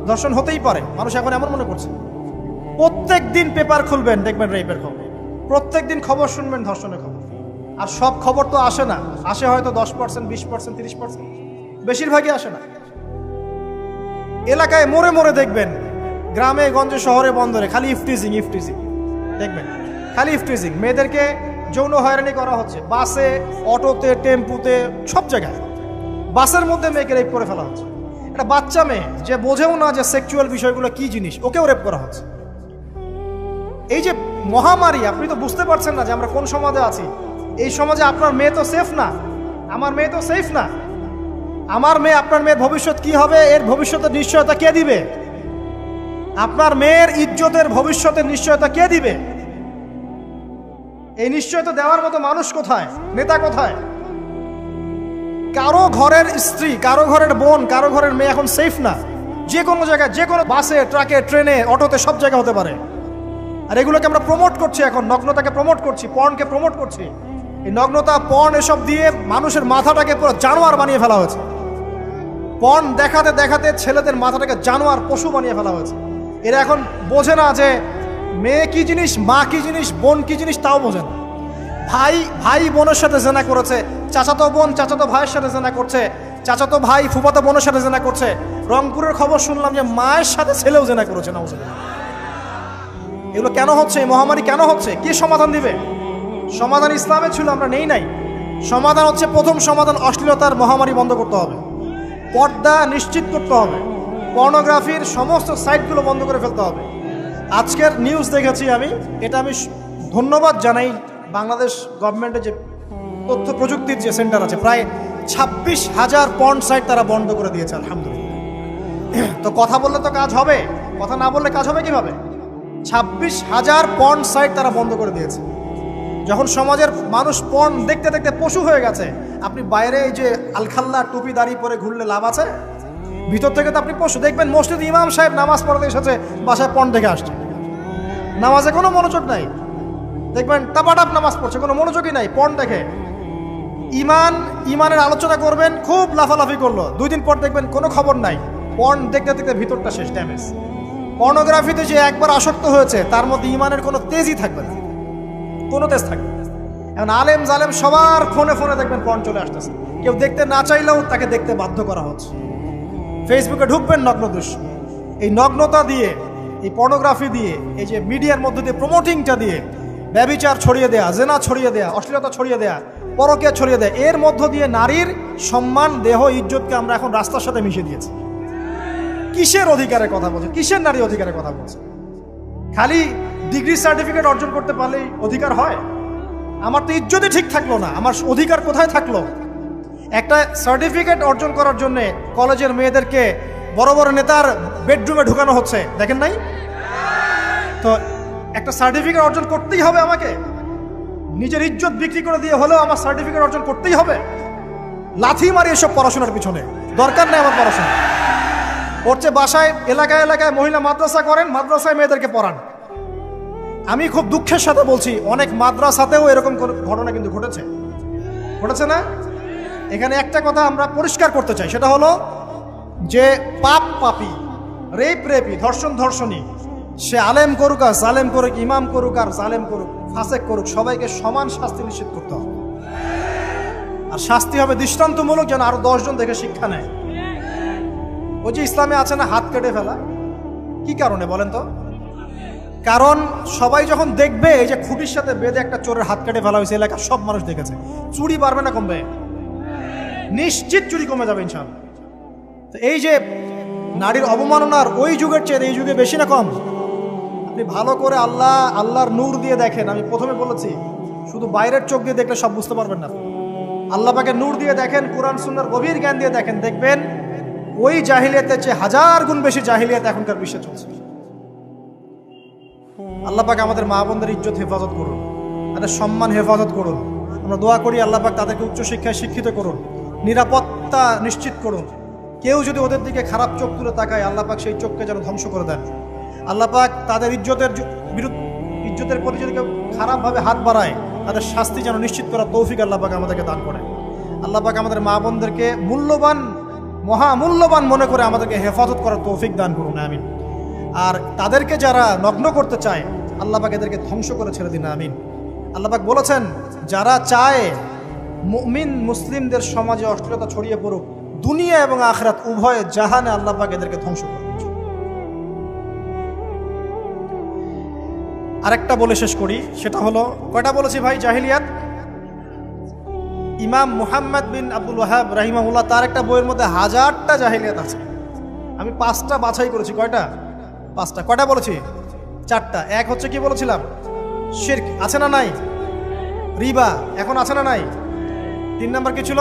ধর্ষণ হতেই পারে, মানুষ এখন এমন মনে করছে। প্রত্যেক দিন পেপার খুলবেন, দেখবেন রেপের খবর, প্রত্যেক দিন খবর শুনবেন ধর্ষণের খবর। আর সব খবর তো আসে না, আসে হয়তো 10%, 20%, 30%, বেশিরভাগই আসে না। এলাকায় মোড়ে মোড়ে দেখবেন, গ্রামে গঞ্জে শহরে বন্দরে খালি ইফটিজিং দেখবেন, খালি ইফটিজিং। মেয়েদেরকে যৌন হয়রানি করা হচ্ছে, বাসে, অটোতে, টেম্পুতে, সব জায়গায়। বাসের মধ্যে মেয়েকে রেপ করে ফেলা হচ্ছে। একটা বাচ্চা মেয়ে যে বোঝেও না যে সেক্সুয়াল বিষয়গুলো কি জিনিস, ওকেও রেপ করা হচ্ছে। এই যে মহামারী, আপনি তো বুঝতে পারছেন না যে আমরা কোন সমাজে আছি। এই সমাজে আপনার মেয়ে তো সেফ না, আমার মেয়ে তো সেফ না। আমার মেয়ে, আপনার মেয়ের ভবিষ্যৎ কি হবে, এর ভবিষ্যতের নিশ্চয়তা কে দিবে? আপনার মেয়ের ইজ্জতের ভবিষ্যতের নিশ্চয়তা কে দিবে? এই নিশ্চয়তা দেওয়ার মতো মানুষ কোথায়, নেতা কোথায়? কারো ঘরের স্ত্রী, কারো ঘরের বোন, কারো ঘরের মেয়ে এখন সেফ না। যে কোনো জায়গায়, যে কোনো বাসে, ট্রাকে, ট্রেনে, অটোতে, সব জায়গায় হতে পারে। আর এগুলোকে আমরা প্রমোট করছি, এখন নগ্নতাকে প্রমোট করছি, পর্নকে প্রমোট করছি। এই নগ্নতা, পর্ন, এসব দিয়ে মানুষের মাথাটাকে পুরো জানোয়ার বানিয়ে ফেলা হয়েছে। পর্ন দেখাতে দেখাতে ছেলেদের মাথাটাকে জানোয়ার, পশু বানিয়ে ফেলা হয়েছে। এরা এখন বোঝে না যে মেয়ে কি জিনিস, মা কি জিনিস, বোন কি জিনিস, তাও বোঝে না। ভাই বোনের সাথে জেনা করেছে, চাচাতো বোন চাচাতো ভাইয়ের সাথে জেনা করছে, চাচাতো ভাই ফুফাতো বোনের সাথে জেনা করছে। রংপুরের খবর শুনলাম যে মায়ের সাথে ছেলেও জেনা করেছে। না, এগুলো কেন হচ্ছে? এই মহামারী কেন হচ্ছে? কি সমাধান দিবে? সমাধান ইসলামে ছিল, আমরা নাই। সমাধান হচ্ছে, প্রথম সমাধান অশ্লীলতার মহামারী বন্ধ করতে হবে, পর্দা নিশ্চিত করতে হবে, পর্নোগ্রাফির সমস্ত সাইটগুলো বন্ধ করে ফেলতে হবে। আজকের নিউজ দেখেছি আমি, এটা আমি ধন্যবাদ জানাই বাংলাদেশ গভর্নমেন্টের যে তথ্য প্রযুক্তির যে সেন্টার আছে, প্রায় 26,000 পর্ন সাইট তারা বন্ধ করে দিয়েছে, আলহামদুলিল্লাহ। তো কথা বললে তো কাজ হবে, কথা না বললে কাজ হবে কিভাবে? 26,000 পর্ন সাইট তারা বন্ধ করে দিয়েছে। যখন সমাজের মানুষ পর্ন দেখতে দেখতে পশু হয়ে গেছে, আপনি বাইরে এই যে আলখাল্লা টুপি দাড়ি পরে ঘুরলে লাভ আছে? ভিতর থেকে তো আপনি পশু। দেখবেন মসজিদে ইমাম সাহেব নামাজ পড়াতে এসেছে, বাসায় পর্ন দেখে আসছে, নামাজে কোনো মনোযোগ নাই। দেখবেন টাপাটাপ নামাজ পড়ছে, কোনো মনোযোগই নাই, পর্ন দেখে। ইমানের আলোচনা করবেন, খুব লাফালাফি করলো, 2 দিন পর দেখবেন কোনো খবর নাই, পর্ন দেখতে দেখতে ভিতরটা শেষ, ড্যামেজ। পর্নোগ্রাফিতে যে একবার আসক্ত হয়েছে, তার মধ্যে ইমানের কোনো তেজই থাকবে না, কোনো তেজ থাকবে না। এখন আলেম জালেম সবার ফোনে ফোনে দেখবেন পর্ন চলে আসতেছে, কেউ দেখতে না চাইলেও তাকে দেখতে বাধ্য করা হচ্ছে। ফেসবুকে ঢুকবেন, নগ্ন দৃশ্য। এই নগ্নতা দিয়ে, এই পর্নোগ্রাফি দিয়ে, এই যে মিডিয়ার মধ্যে দিয়ে প্রমোটিংটা দিয়ে ব্যভিচার ছড়িয়ে দেয়া, জেনা ছড়িয়ে দেয়া, অশ্লীলতা ছড়িয়ে দেয়া, পরকীয়া ছড়িয়ে দেয়া, এর মধ্য দিয়ে নারীর সম্মান, দেহ, ইজ্জতকে আমরা এখন রাস্তার সাথে মিশিয়ে দিয়েছি। কিসের অধিকারের কথা বলছে? কিসের নারী অধিকারের কথা বলছে? খালি ডিগ্রি সার্টিফিকেট অর্জন করতে পারলেই অধিকার হয়? আমার তো ইজ্জতই ঠিক থাকলো না, আমার অধিকার কোথায় থাকলো? একটা সার্টিফিকেট অর্জন করার জন্য কলেজের মেয়েদেরকে বড় বড় নেতার বেডরুমে ঢুকানো হচ্ছে, দেখেন নাই? তো একটা সার্টিফিকেট অর্জন করতেই হবে আমাকে। নিজের ইজ্জত বিক্রি করে দিয়ে হলেও আমার সার্টিফিকেট অর্জন করতেই হবে, লাথি মারি এসব পড়াশোনার পিছনে, দরকার নেই আমার পড়াশোনা। ওর চেয়ে বাসায় এলাকায় এলাকায় মহিলা মাদ্রাসা করেন, মাদ্রাসায় মেয়েদেরকে পড়ান। আমি খুব দুঃখের সাথে বলছি, অনেক মাদ্রাসাতেও এরকম ঘটনা কিন্তু ঘটেছে না? এখানে একটা কথা আমরা পরিষ্কার করতে চাই, সেটা হলো যে পাপী, রেপি, ধর্ষণী, সে আলেম করুক আর জালেম করুক, ইমাম করুক আর জালেম করুক, ফাসেক করুক, সবাইকে সমান শাস্তি নিশ্চিত করতে হবে। আর শাস্তি হবে দৃষ্টান্তমূলক, যেন আরো 10 জন দেখে শিক্ষা নেয়। ওই যে ইসলামে আছে না হাত কেটে ফেলা, কি কারণে বলেন তো? কারণ সবাই যখন দেখবে এই যে খুঁটির সাথে বেঁধে একটা চোরের হাত কেটে ফেলা হয়েছে, এলাকার সব মানুষ দেখেছে, চুরি বাড়বে না কমবে? নিশ্চিত চুরি কমে যাবে ইনশাআল্লাহ। তো এই যে নারীর অবমাননার ওই যুগের চেয়ে এই যুগে বেশি না কম? আপনি ভালো করে আল্লাহর নূর দিয়ে দেখেন। আমি প্রথমে বলেছি, শুধু বাইরের চোখ দিয়ে দেখলে সব বুঝতে পারবেন না। আল্লাহ পাকে নূর দিয়ে দেখেন, কোরআন সুন্নাহর গভীর জ্ঞান দিয়ে দেখেন, দেখবেন ওই জাহিলিয়াতের চেয়ে 1000 গুণ বেশি জাহিলিয়াত এখনকার বিশ্বে চলছে। আল্লাহ পাক আমাদের মা বোনদের ইজ্জত হেফাজত করুন, তাদের সম্মান হেফাজত করুন। আমরা দোয়া করি আল্লাহ পাক তাদেরকে উচ্চশিক্ষায় শিক্ষিত করুন, নিরাপত্তা নিশ্চিত করুন। কেউ যদি ওদের দিকে খারাপ চোখ তুলে তাকায়, আল্লাহ পাক সেই চোখকে যেন ধ্বংস করে দেন। আল্লাহ পাক তাদের ইজ্জতের প্রতি যদি কেউ খারাপভাবে হাত বাড়ায়, তাদের শাস্তি যেন নিশ্চিত করার তৌফিক আল্লাহ পাক আমাদেরকে দান করেন। আল্লাহ পাক আমাদের মা বোনদেরকে মহামূল্যবান মনে করে আমাদেরকে হেফাজত করার তৌফিক দান করুন, আমিন। আর তাদেরকে যারা নগ্ন করতে চায়, আল্লাহ পাক এদেরকে ধ্বংস করে ছেড়ে দিন, আমিন। আল্লাহ পাক বলেছেন, যারা চায় মুমিন মুসলিমদের সমাজে অশ্লীলতা ছড়িয়ে পড়ুক, দুনিয়া এবং আখিরাত উভয় জাহানে আল্লাহ পাক এদেরকে ধ্বংস করবেন। আরেকটা বলে শেষ করি, সেটা হলো, কয়টা বলেছি ভাই জাহিলিয়াত? ইমাম মুহাম্মদ বিন আব্দুল ওয়াহাব রাহিমাহুল্লাহ তার একটা বইয়ের মধ্যে 1000টা জাহিলিয়াত আছে। আমি 5টা বাছাই করেছি। কয়টা? 5টা। কয়টা বলেছি? 4টা। এক হচ্ছে কি বলেছিলাম? শিরক, আছে না নাই? রিবা এখন আছে না নাই? 3 নাম্বার কি ছিল?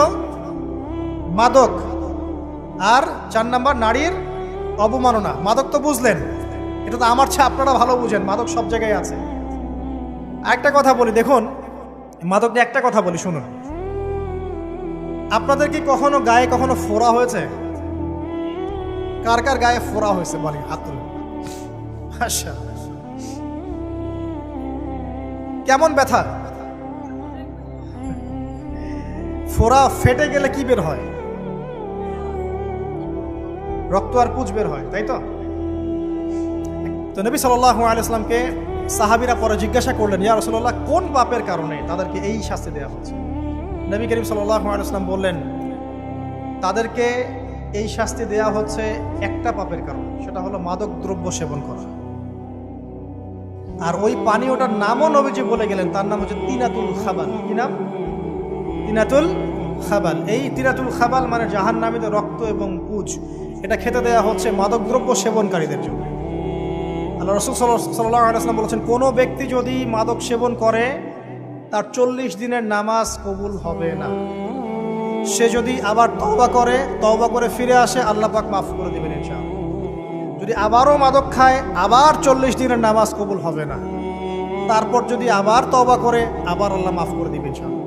মাদক। আর 4 নাম্বার নারীর অবমাননা। মাদক তো বুঝলেন, এটা তো আমার চেয়ে আপনারা ভালো বুঝেন, মাদক সব জায়গায় আছে। একটা কথা বলি, দেখুন মাদক নিয়ে একটা কথা বলি, শুনুন। আপনাদের কি কখনো গায়ে কখনো ফোড়া হয়েছে? কার কার গায়ে ফোড়া হয়েছে বলি, হাত তুলুন। আচ্ছা, কেমন ব্যথা? ফোড়া ফেটে গেলে কি বের হয়? রক্ত আর পুঁজ বের হয়, তাই তো? তো নবী সাল্লাল্লাহু আলাইহি ওয়াসাল্লামকে সাহাবীরা পরে জিজ্ঞাসা করলেন, ইয়া রাসূলুল্লাহ, কোন পাপের কারণে তাদেরকে এই শাস্তি দেওয়া হচ্ছে? নবী করিম সাল্লাল্লাহু আলাইহি ওয়াসাল্লাম বললেন, তাদেরকে এই শাস্তি দেওয়া হচ্ছে একটা পাপের কারণে, সেটা হলো মাদক দ্রব্য সেবন করা। আর ওই পানীয়টার নামও নবীজি বলে গেলেন, তার নাম হচ্ছে তিনাতুল খাবাল। কি নাম? তিনাতুল খাবাল। এই তিনাতুল খাবাল মানে জাহান্নামীদের রক্ত এবং পুঁজ, এটা খেতে দেওয়া হচ্ছে মাদকদ্রব্য সেবনকারীদের জন্য। আল্লাহ রাসূল সাল্লাল্লাহু আলাইহি ওয়াসাল্লাম বলেছেন, কোনো ব্যক্তি যদি মাদক সেবন করে, তার 40 দিনের নামাজ কবুল হবে না। সে যদি আবার তওবা করে ফিরে আসে, আল্লাহ পাক মাফ করে দেবেন ইনশাআল্লাহ। যদি আবারও মাদক খায়, আবার 40 দিনের নামাজ কবুল হবে না। তারপর যদি আবার তওবা করে, আবার আল্লাহ মাফ করে দিবেন ইনশাআল্লাহ।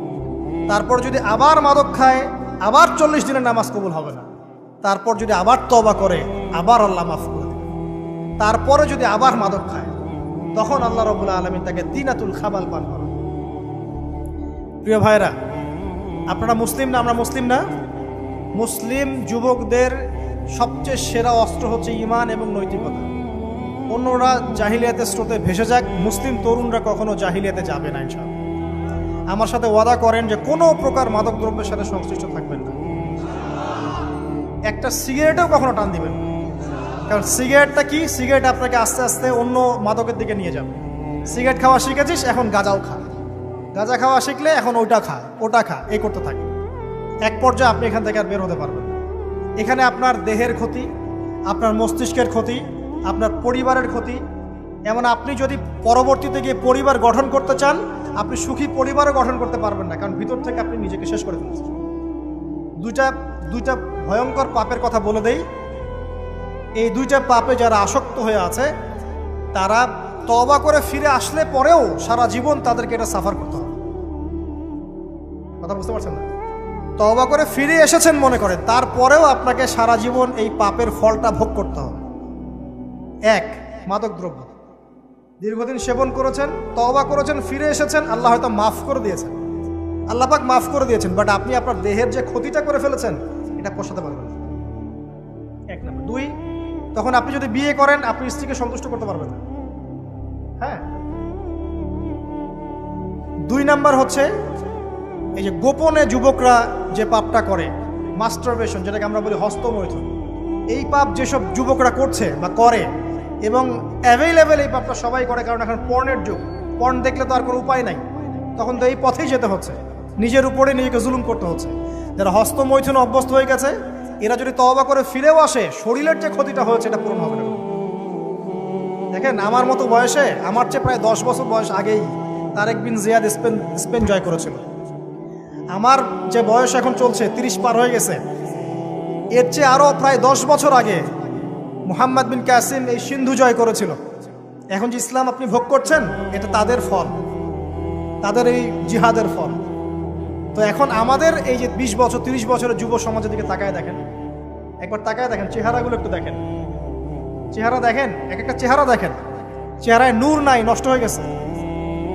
তারপর যদি আবার মাদক খায়, আবার 40 দিনের নামাজ কবুল হবে না। তারপর যদি আবার তওবা করে, আবার আল্লাহ মাফ করে দেবেন। তারপরে যদি আবার মাদক খায়, তখন আল্লাহ রাব্বুল আলামিন তাকে তিনাতুল খাবাল পান করেন। প্রিয় ভাইরা, আপনারা মুসলিম না? আমরা মুসলিম না? মুসলিম যুবকদের সবচেয়ে সেরা অস্ত্র হচ্ছে ঈমান এবং নৈতিকতা। অন্যরা জাহিলিয়াতের স্রোতে ভেসে যাক, মুসলিম তরুণরা কখনো জাহিলিয়াতে যাবে না ইনশাআল্লাহ। আমার সাথে ওয়াদা করেন যে কোনো প্রকার মাদক দ্রব্যের সাথে সংশ্লিষ্ট থাকবেন না। একটা সিগারেটেও কখনো টান দিবেন না, কারণ সিগারেটটা কি? সিগারেট আপনাকে আস্তে আস্তে অন্য মাদকের দিকে নিয়ে যাবে। সিগারেট খাওয়া শিখেছিস, এখন গাঁজাও খা। গাঁজা খাওয়া শিখলে এখন ওটা খা, এই করতে থাকে। এক পর্যায়ে আপনি এখান থেকে আর বের হতে পারবেন। এখানে আপনার দেহের ক্ষতি, আপনার মস্তিষ্কের ক্ষতি, আপনার পরিবারের ক্ষতি। এমন আপনি যদি পরবর্তীতে গিয়ে পরিবার গঠন করতে চান, আপনি সুখী পরিবারও গঠন করতে পারবেন না, কারণ ভিতর থেকে আপনি নিজেকে শেষ করে ফেলছেন। দুইটা ভয়ঙ্কর পাপের কথা বলে দেই। এই 2টা পাপে যারা আসক্ত হয়ে আছে, তারা তওবা করে ফিরে আসলে পরেও সারা জীবন তাদেরকে এটা সাফার করতে হবে। কথা বুঝতে পারছেন না? তওবা করে ফিরে এসেছেন মনে করেন, তারপরেও আপনাকে সারা জীবন এই পাপের ফলটা ভোগ করতে হবে। এক, মাদকদ্রব্য দীর্ঘদিন সেবন করেছেন, তওবা করেছেন, ফিরে এসেছেন, আল্লাহ হয়তো মাফ করে দিয়েছেন, আল্লাহ পাক মাফ করে দিয়েছেন, বাট আপনি আপনার দেহের যে ক্ষতিটা করে ফেলেছেন এটা পোষাতে পারবেন না। এক নম্বর। দুই, তখন আপনি যদি বিয়ে করেন আপনি স্ত্রীকে সন্তুষ্ট করতে পারবেন না। হ্যাঁ। দুই নাম্বার হচ্ছে এই যে গোপনে যুবকরা যে পাপটা করে, মাস্টারবেশন, যেটাকে আমরা বলি হস্তমৈথুন, এই পাপ যেসব যুবকরা করছে বা করে, এবং অ্যাভেলেবেল এই পাপটা সবাই করে, কারণ এখন পর্নের যুগ, পর্ন দেখলে তো আর কোনো উপায় নাই, তখন তো এই পথেই যেতে হচ্ছে, নিজের উপরে নিজেকে জুলুম করতে হচ্ছে। যারা হস্তমৈথুন অভ্যস্ত হয়ে গেছে এরা যদি তওবা করে ফিরেও আসে, শরীরের যে ক্ষতিটা হয়েছে এটা পূরণ হবে না। দেখেন আমার মতো বয়সে, আমার চেয়ে প্রায় 10 বছর বয়স আগেই তারেক বিন জিয়াদ স্পেন জয় করেছিল। আমার যে বয়স এখন চলছে 30 পার হয়ে গেছে, এর চেয়ে আরও প্রায় 10 বছর আগে মুহাম্মদ বিন কাসিম এই সিন্ধু জয় করেছিল। এখন যে ইসলাম আপনি ভোগ করছেন এটা তাদের ফল, তাদের এই জিহাদের ফল। তো এখন আমাদের এই যে 20 বছর 30 বছরের যুব সমাজের দিকে তাকায় দেখেন, একবার তাকায় দেখেন, চেহারাগুলো একটু দেখেন, চেহারা দেখেন, এক একটা চেহারা দেখেন, চেহারায় নূর নাই, নষ্ট হয়ে গেছে,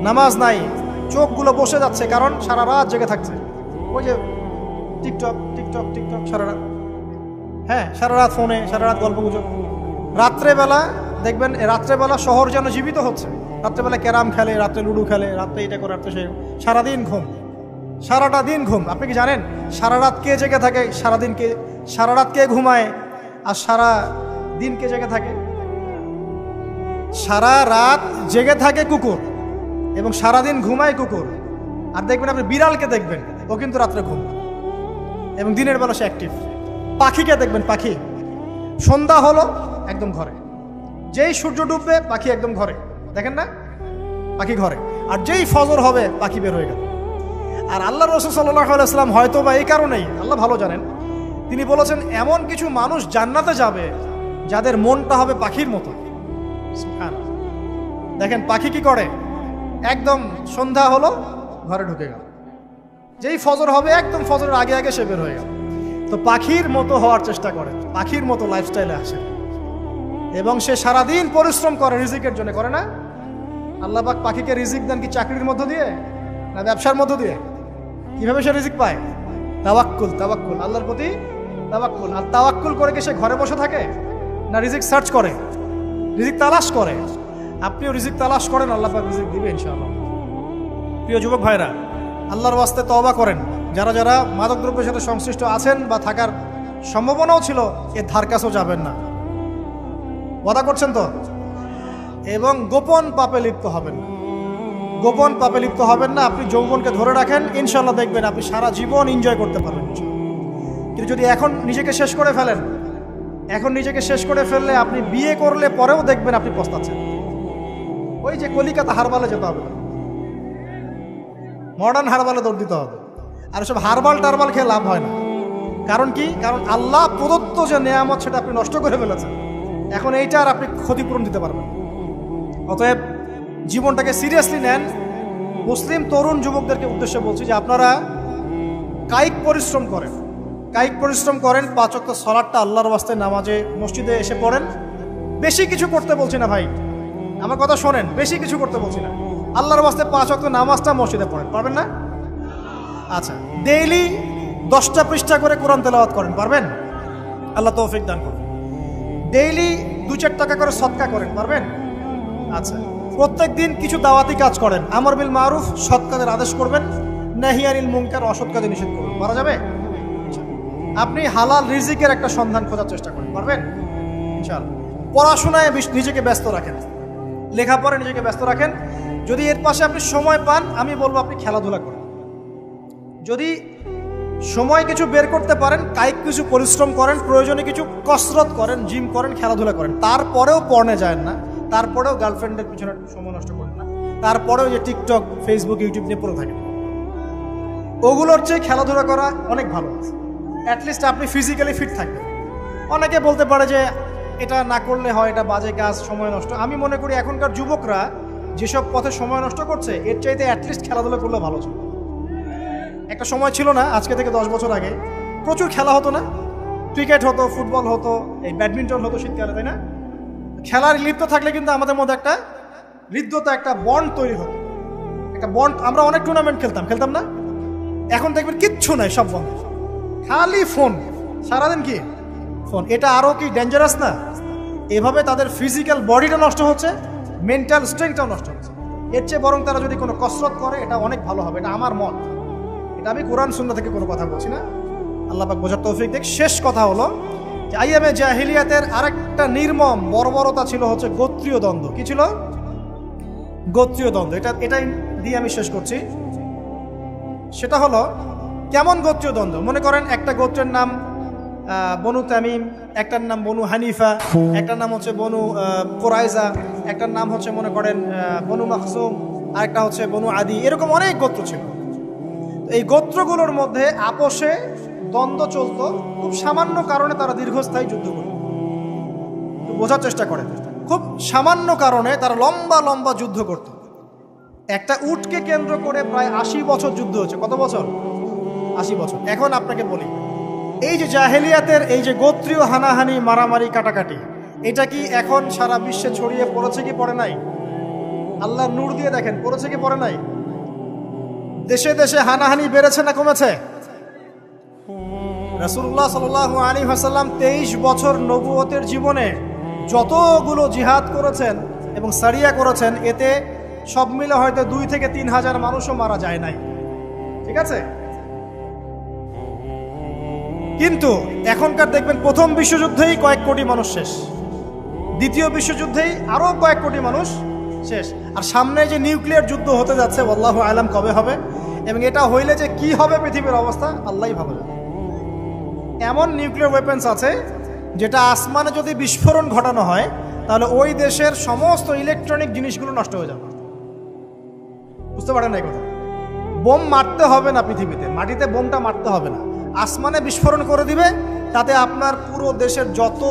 নামাজ নাই, চোখগুলো বসে যাচ্ছে, কারণ সারা রাত জেগে থাকছে। ওই যে টিকটক টিকটক টিকটক সারা রাত, হ্যাঁ সারা রাত ফোনে, সারা রাত গল্প গুজব। রাত্রেবেলা দেখবেন, রাত্রেবেলা শহর যেন জীবিত হচ্ছে, রাত্রেবেলা ক্যারাম খেলে, রাত্রে লুডো খেলে, রাত্রে এটা করে, রাত্রে সে, সারাদিন ঘুম, সারাটা দিন ঘুম। আপনি কি জানেন সারা রাত কে জেগে থাকে, সারাদিন কে, সারা রাত কে ঘুমায় আর সারা দিন কে জেগে থাকে? সারা রাত জেগে থাকে কুকুর এবং সারাদিন ঘুমায় কুকুর। আর দেখবেন আপনি বিড়ালকে দেখবেন, ও কিন্তু রাত্রে ঘুম এবং দিনের বেলা সে অ্যাক্টিভ। পাখিকে দেখবেন, পাখি সন্ধ্যা হলো একদম ঘরে, যেই সূর্য ডুববে পাখি একদম ঘরে, দেখেন না, পাখি ঘরে। আর যেই ফজর হবে পাখি বের হয়ে গেল। আর আল্লাহ রাসূল সাল্লাল্লাহু আলাইহি ওয়াসাল্লাম হয়তো বা এই কারণেই, আল্লাহ ভালো জানেন, তিনি বলেছেন এমন কিছু মানুষ জান্নাতে যাবে যাদের মনটা হবে পাখির মতো। সুবহানাল্লাহ। দেখেন পাখি কি করে, একদম সন্ধ্যা হলো ঘরে ঢুকে গেল, যেই ফজর হবে একদম ফজরের আগে আগে সে বের হয়ে গেল। তো পাখির মতো হওয়ার চেষ্টা করে, পাখির মতো লাইফস্টাইলে আসে, এবং সে সারাদিন পরিশ্রম করে রিজিকের জন্য, করে না? আল্লাহ পাক পাখিকে রিজিক দেন কি চাকরির মধ্য দিয়ে না ব্যবসার মধ্য দিয়ে? কিভাবে সে রিজিক পায়? তাওয়াক্কুল, তাওয়াক্কুল, আল্লাহর প্রতি তাওয়াক্কুল। আর তাওয়াক্কুল করে কি সে ঘরে বসে থাকে না রিজিক সার্চ করে, রিজিক তালাশ করে? আপনিও রিজিক তালাশ করেন, আল্লাহ পাক রিজিক দিবে ইনশাআল্লাহ। প্রিয় যুবক ভাইরা, আল্লাহর ওয়াস্তে তওবা করেন। যারা যারা মাদকদ্রব্যের সাথে সংশ্লিষ্ট আছেন বা থাকার সম্ভাবনাও ছিল, এর ধার কাছেও যাবেন না, ওয়াদা করছেন তো? এবং গোপন পাপে লিপ্ত হবেন না, গোপন পাপে লিপ্ত হবেন না। আপনি যৌবনকে ধরে রাখেন, ইনশাল্লাহ দেখবেন আপনি সারা জীবন এনজয় করতে পারবেন। কিন্তু যদি এখন নিজেকে শেষ করে ফেলেন, এখন নিজেকে শেষ করে ফেললে আপনি বিয়ে করলে পরেও দেখবেন আপনি পস্তাচ্ছেন। ওই যে কলিকাতা হারবালে যেতে হবে, মডার্ন হারবালে দৌড় দিতে হবে। আর সব হারবাল টারবাল খেয়ে লাভ হয় না। কারণ কি? কারণ আল্লাহ প্রদত্ত যে নেয়ামত সেটা আপনি নষ্ট করে ফেলেছেন, এখন এইটার আপনি ক্ষতিপূরণ দিতে পারবেন। অতএব জীবনটাকে সিরিয়াসলি নেন। মুসলিম তরুণ যুবকদেরকে উদ্দেশ্যে বলছি যে আপনারা কায়িক পরিশ্রম করেন, কায়িক পরিশ্রম করেন। 5 ওয়াক্ত সালাতটা আল্লাহর ওয়াস্তে নামাজে মসজিদে এসে পড়েন। বেশি কিছু করতে বলছি না ভাই, আমার কথা শোনেন, বেশি কিছু করতে বলছি না। আল্লাহর ওয়াস্তে 5 ওয়াক্ত নামাজটা মসজিদে পড়েন, পারবেন না? আচ্ছা, ডেইলি 10টা পৃষ্ঠা করে কোরআন তেলাওয়াত করেন, পারবেন? আল্লাহ তৌফিক দান করুন। ডেইলি 2-4 টাকা করে সদকা করেন, পারবেন? আচ্ছা, প্রত্যেক দিন কিছু দাওয়াতি কাজ করেন, আমর বিল মারুফ, সৎ কাজের আদেশ করবেন, নাহি আনিল মুনকার, অসৎ কাজে নিষেধ করবেন, পারা যাবে? আপনি হালাল রিজিকের একটা সন্ধান খোঁজার চেষ্টা করেন, পারবেন ইনশাআল্লাহ। পড়াশোনায় নিজেকে ব্যস্ত রাখেন, লেখাপড়ায় নিজেকে ব্যস্ত রাখেন। যদি এর পাশে আপনি সময় পান, আমি বলবো আপনি খেলাধুলা করেন। যদি সময় কিছু বের করতে পারেন, কায়িক কিছু পরিশ্রম করেন, প্রয়োজনে কিছু কসরত করেন, জিম করেন, খেলাধুলা করেন। তারপরেও পড়নে যায় না, তারপরেও গার্লফ্রেন্ডের পিছনে সময় নষ্ট করেন না, তারপরেও যে টিকটক, ফেসবুক, ইউটিউব নিয়ে পড়ে থাকেন, ওগুলোর চেয়ে খেলাধুলা করা অনেক ভালো আছে। অ্যাটলিস্ট আপনি ফিজিক্যালি ফিট থাকবেন। অনেকে বলতে পারে যে এটা না করলে হয়, এটা বাজে কাজ, সময় নষ্ট। আমি মনে করি এখনকার যুবকরা যেসব পথে সময় নষ্ট করছে, এর চাইতে অ্যাটলিস্ট খেলাধুলা করলে ভালো ছিল। একটা সময় ছিল না, আজকে থেকে 10 বছর আগে প্রচুর খেলা হতো না? ক্রিকেট হতো, ফুটবল হতো, এই ব্যাডমিন্টন হতো শীতকালে, তাই না? খেলার লিপ্ত থাকলে কিন্তু আমাদের মধ্যে একটা হৃদ্যতা, একটা বন্ড তৈরি হতো, একটা বন্ড। আমরা অনেক টুর্নামেন্ট খেলতাম না? এখন দেখবেন কিচ্ছু নাই, সব বন্ধ, খালি ফোন, সারাদিন কি ফোন। এটা আরও কি ডেঞ্জারাস না? এভাবে তাদের ফিজিক্যাল বডিটা নষ্ট হচ্ছে, মেন্টাল স্ট্রেংথটাও নষ্ট হচ্ছে। এর চেয়ে বরং তারা যদি কোনো কসরত করে এটা অনেক ভালো হবে, এটা আমার মত। এটা আমি কোরআন সুন্নাহ থেকে কোনো কথা বলছি না, আল্লাহ পাক বোঝার তৌফিক দেখ। শেষ কথা হলো যে আইয়ামে জাহিলিয়াতের আরেকটা নির্মম বর্বরতা ছিল হচ্ছে গোত্রীয় দ্বন্দ্ব। কি ছিল? গোত্রীয় দ্বন্দ্ব। এটাই দিয়ে আমি শেষ করছি। সেটা হলো কেমন গোত্রীয় দ্বন্দ্ব? মনে করেন একটা গোত্রের নাম বনু তামিম, একটার নাম বনু হানিফা, একটার নাম হচ্ছে বনু কোরাইজা, একটার নাম হচ্ছে মনে করেন বনু মাখসুম, আরেকটা হচ্ছে বনু আদি। এরকম অনেক গোত্র ছিল। এই গোত্রগুলোর মধ্যে আপোষে দ্বন্দ্ব চলতো, খুব সামান্য কারণে তারা দীর্ঘস্থায়ী যুদ্ধ করত। বোঝার চেষ্টা করেন, খুব সামান্য কারণে তারা লম্বা লম্বা যুদ্ধ করত। একটা উটকে কেন্দ্র করে প্রায় 80 বছর যুদ্ধ হচ্ছে। কত বছর? 80 বছর। এখন আপনাকে বলি, এই যে জাহেলিয়াতের এই যে গোত্রীয় হানাহানি, মারামারি, কাটাকাটি, এটা কি এখন সারা বিশ্বে ছড়িয়ে পড়েছে কি পড়ে নাই? আল্লাহ নূর দিয়ে দেখেন, পড়েছে কি পড়ে নাই? দেশে দেশে হানাহানি বেড়েছে না কমেছে? রাসূলুল্লাহ সাল্লাল্লাহু আলাইহি ওয়াসাল্লাম 23 বছর নবুয়তের জীবনে যতগুলো জিহাদ করেছেন এবং সারিয়া করেছেন, এতে সব মিলে হয়তো 2 থেকে 3 হাজার মানুষও মারা যায় নাই। ঠিক আছে? কিন্তু এখনকার দেখবেন প্রথম বিশ্বযুদ্ধেই কয়েক কোটি মানুষ শেষ, দ্বিতীয় বিশ্বযুদ্ধেই আরও কয়েক কোটি মানুষ শেষ, আর সামনে যে নিউক্লিয়ার যুদ্ধ হতে যাচ্ছে আল্লাহু আলাম কবে হবে, এবং এটা হইলে যে কি হবে পৃথিবীর অবস্থা আল্লাহই ভালো জানে। এমন নিউক্লিয়ার ওয়েপেন্স আছে যেটা আসমানে যদি বিস্ফোরণ ঘটানো হয় তাহলে ওই দেশের সমস্ত ইলেকট্রনিক জিনিসগুলো নষ্ট হয়ে যাবে। বুঝতে পারেন না এই কথা? বোম মারতে হবে না পৃথিবীতে, মাটিতে বোমটা মারতে হবে না, আসমানে বিস্ফোরণ করে দিবে, তাতে আপনার পুরো দেশের যত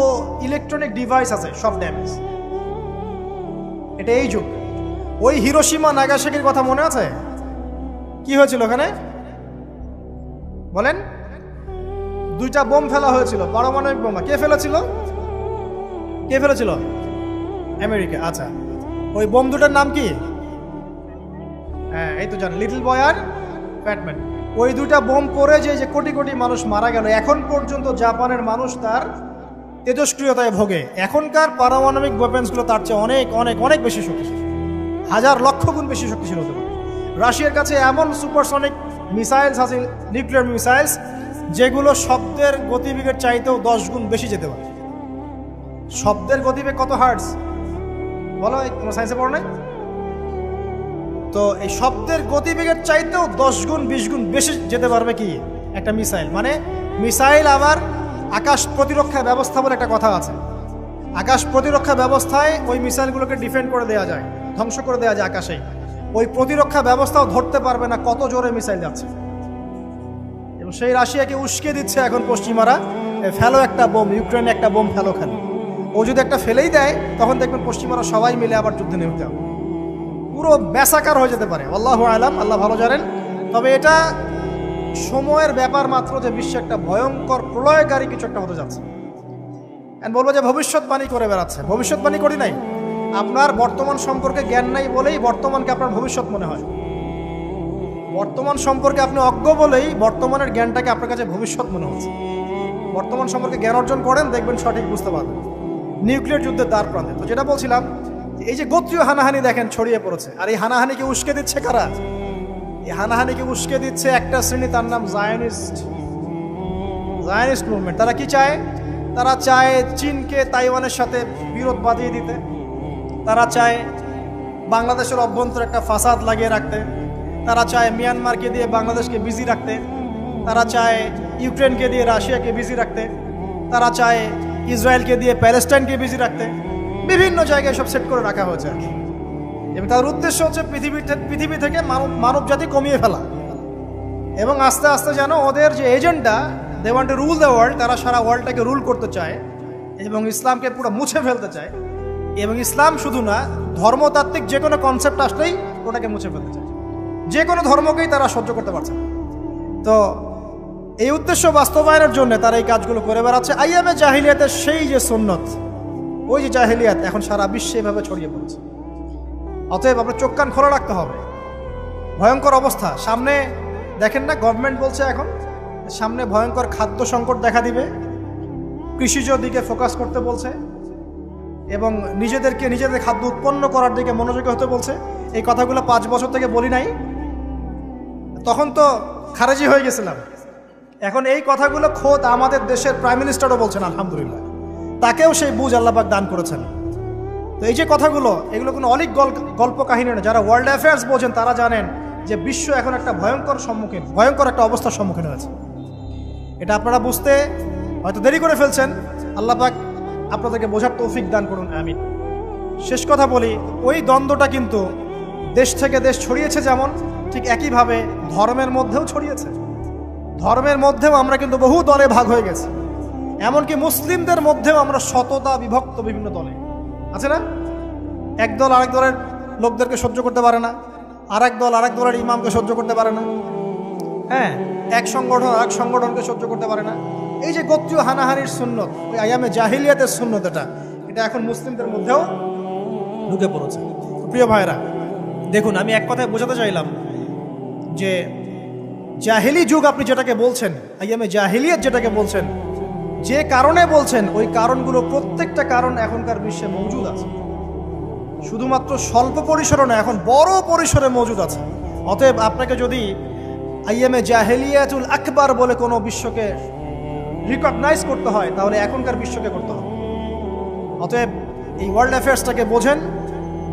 ইলেকট্রনিক ডিভাইস আছে সব ড্যামেজ। এটা এই যুগ। ওই হিরোশিমা নাগাসাকির কথা মনে আছে? কি হয়েছিল ওখানে বলেন? 2টা বোম ফেলা হয়েছিল, পারমাণবিক বোমা। কে ফেলেছিল? কে ফেলেছিল? আমেরিকা। আচ্ছা, ওই বোম দুটার নাম কি? হ্যাঁ, এই তো জানেন, লিটল বয় আর ফ্যাটম্যান। ওই 2টা বোম পড়ে যে কোটি কোটি মানুষ মারা গেল, এখন পর্যন্ত জাপানের মানুষ তার তেজস্ক্রিয়তায় ভোগে। এখনকার পারমাণবিক ওয়েপেন্সগুলো তার চেয়ে অনেক অনেক অনেক বেশি শক্তিশালী, হাজার লক্ষ গুণ বেশি শক্তিশালী হতে পারে। রাশিয়ার কাছে এমন সুপারসনিক মিসাইলস আছে, নিউক্লিয়ার মিসাইলস, যেগুলো শব্দের গতিবেগের চাইতেও 10 গুণ বেশি যেতে পারে। শব্দের গতিবেগ কত হার্টজ বলো? তোমার সায়েন্সে পড়ো নাই? তো এই শব্দের গতিবেগের চাইতেও 10 গুণ 20 গুণ বেশি যেতে পারবে কি একটা মিসাইল। মানে মিসাইল আবার আকাশ প্রতিরক্ষা ব্যবস্থা বলে একটা কথা আছে। আকাশ প্রতিরক্ষা ব্যবস্থায় ওই মিসাইলগুলোকে ডিফেন্ড করে দেওয়া যায়, ধ্বংস করে দেওয়া যায় আকাশেই। ওই প্রতিরক্ষা ব্যবস্থাও ধরতে পারবে না কত জোরে মিসাইল যাচ্ছে। এবং সেই রাশিয়াকে উস্কে দিচ্ছে এখন পশ্চিমারা, ফেলো একটা বোম, ইউক্রেনে একটা বোম ফেলো খালি। ও যদি একটা ফেলেই দেয় তখন দেখবেন পশ্চিমারা সবাই মিলে আবার যুদ্ধে নেমে যাবে, পুরো ব্যাসাকার হয়ে যেতে পারে। আল্লাহু আলাম, আল্লাহ ভালো জানেন। তবে এটা সময়ের ব্যাপার মাত্র যে বিশ্বে একটা ভয়ঙ্কর প্রলয়কারী কিছু একটা হতে যাচ্ছে। বলবো যে ভবিষ্যৎবাণী করে বেড়াচ্ছে। ভবিষ্যৎবাণী করি নাই, আপনার বর্তমান সম্পর্কে জ্ঞান নাই বলেই বর্তমানকে আপনার ভবিষ্যৎ মনে হয়। বর্তমান সম্পর্কে আপনি অজ্ঞ বলেই বর্তমানের জ্ঞানটাকে আপনার কাছে ভবিষ্যৎ মনে হচ্ছে। বর্তমান সম্পর্কে জ্ঞান অর্জন করেন, দেখবেন সঠিক বুঝতে পারবেন। নিউক্লিয়ার যুদ্ধের দ্বার প্রান্তে। তো যেটা বলছিলাম, এই যে গোত্রীয় হানাহানি দেখেন ছড়িয়ে পড়েছে, আর এই হানাহানিকে উস্কে দিচ্ছে কারা? এই হানাহানিকে উস্কে দিচ্ছে একটা শ্রেণী, তার নাম জায়নিস্ট মুভমেন্ট। তারা কি চায়? তারা চায় চীনকে তাইওয়ানের সাথে বিরোধ বাঁধিয়ে দিতে, তারা চায় বাংলাদেশের অভ্যন্তরে একটা ফাসাদ লাগিয়ে রাখতে, তারা চায় মিয়ানমারকে দিয়ে বাংলাদেশকে বিজি রাখতে, তারা চায় ইউক্রেনকে দিয়ে রাশিয়াকে বিজি রাখতে, তারা চায় ইসরায়েলকে দিয়ে প্যালেস্টাইনকে বিজি রাখতে। বিভিন্ন জায়গায় সব সেট করে রাখা হয়েছে আর কি। এবং তার উদ্দেশ্য হচ্ছে পৃথিবী থেকে মানব জাতি কমিয়ে ফেলা, এবং আস্তে আস্তে যেন ওদের যে agenda, they want to rule the world, তারা সারা ওয়ার্ল্ডটাকে রুল করতে চায় এবং ইসলামকে পুরো মুছে ফেলতে চায়। এবং ইসলাম শুধু না, ধর্মতাত্ত্বিক যে কোনো কনসেপ্ট আসলেই ওটাকে মুছে ফেলতে চায়। যে কোনো ধর্মকেই তারা সহ্য করতে পারছে না। তো এই উদ্দেশ্য বাস্তবায়নের জন্য তারা এই কাজগুলো করে বেড়াচ্ছে। আইয়ামে জাহিলিয়াতের সেই যে সুন্নত, ওই যে জাহিলিয়াত এখন সারা বিশ্বে এভাবে ছড়িয়ে পড়েছে। অতএব আপনার চোখ কান খোলা রাখতে হবে। ভয়ঙ্কর অবস্থা সামনে, দেখেন না, গভর্নমেন্ট বলছে এখন সামনে ভয়ঙ্কর খাদ্য সংকট দেখা দিবে, কৃষিজ দিকে ফোকাস করতে বলছে এবং নিজেদের খাদ্য উৎপন্ন করার দিকে মনোযোগী হতে বলছে। এই কথাগুলো 5 বছর থেকে বলি নাই, তখন তো খারেজি হয়ে গেছিলাম। এখন এই কথাগুলো খোদ আমাদের দেশের প্রাইম মিনিস্টারও বলছেন, আলহামদুলিল্লাহ, তাকেও সেই বুঝ আল্লাহ পাক দান করেছেন। তো এই যে কথাগুলো, এগুলো কোনো অলিক গল্প কাহিনী না। যারা ওয়ার্ল্ড অ্যাফেয়ার্স বোঝেন তারা জানেন যে বিশ্ব এখন একটা ভয়ঙ্কর একটা অবস্থার সম্মুখীন হয়েছে। এটা আপনারা বুঝতে হয়তো দেরি করে ফেলছেন। আল্লাহ পাক আপনাদেরকে বোঝার তৌফিক দান করুন, আমিন। শেষ কথা বলি, ওই দ্বন্দ্বটা কিন্তু দেশ থেকে দেশ ছড়িয়েছে, যেমন ঠিক একইভাবে ধর্মের মধ্যেও ছড়িয়েছে। ধর্মের মধ্যেও আমরা কিন্তু বহু দলে ভাগ হয়ে গেছি। এমনকি মুসলিমদের মধ্যেও আমরা শততা বিভক্ত বিভিন্ন দলে, আছে না? এক দল আরেক দলের লোকদেরকে সহ্য করতে পারে না, আরেক দল আরেক দলের ইমামকে সহ্য করতে পারে না, হ্যাঁ, এক সংগঠন আরেক সংগঠনকে সহ্য করতে পারে না। এই যে গোত্রীয় হানাহানির সুন্নত, ওই আইয়ামে জাহিলিয়াতের সুন্নত, এটা এখন মুসলিমদের মধ্যেও ঢুকে পড়েছে। প্রিয় ভাইরা, দেখুন, আমি এক কথায় বোঝাতে চাইলাম যে জাহিলি যুগ আপনি যেটাকে বলছেন, আইয়ামে জাহিলিয়াত যেটাকে বলছেন, যে কারণে বলছেন, ওই কারণগুলো প্রত্যেকটা কারণ এখনকার বিশ্বে মজুদ আছে। শুধুমাত্র স্বল্প পরিসরে না, এখন বড় পরিসরে মজুদ আছে। অতএব আপনাকে যদি আইয়ামে জাহিলিয়াতুল আকবার বলে কোনো বিশ্বকে রিকগনাইজ করতে হয়, তাহলে এখনকার বিশ্বকে করতে হবে। অতএব এই ওয়ার্ল্ড অ্যাফেয়ার্সটাকে বোঝেন,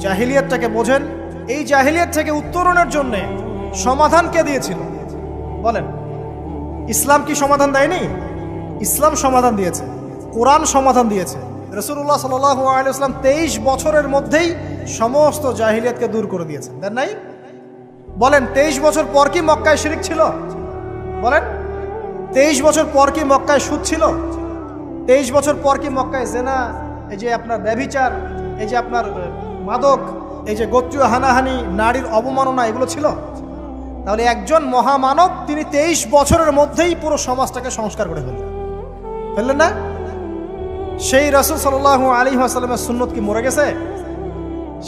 জাহিলিয়াতটাকে বোঝেন। এই জাহিলিয়াত থেকে উত্তরণের জন্যে সমাধান কে দিয়েছিল বলেন? ইসলাম কি সমাধান দেয়নি? ইসলাম সমাধান দিয়েছে, কোরআন সমাধান দিয়েছে। রাসূলুল্লাহ সাল্লাল্লাহু আলাইহি ওয়াসাল্লাম 23 বছরের মধ্যেই সমস্ত জাহিলিয়াতকে দূর করে দিয়েছেন, দেন নাই? বলেন, 23 বছর পর কি মক্কায় শিরক ছিল? বলেন, 23 বছর পর কি মক্কায় সুদ ছিল? 23 বছর পর কি মক্কায় জেনা, এই যে আপনার ব্যভিচার, এই যে আপনার মাদক, এই যে গোত্রীয় হানাহানি, নারীর অবমাননা, এগুলো ছিল? তাহলে একজন মহামানব তিনি 23 বছরের মধ্যেই পুরো সমাজটাকে সংস্কার করে ফেললেন না? সেই রাসূল সাল্লাল্লাহু আলাইহি ওয়াসাল্লামের সুন্নত কি মরে গেছে?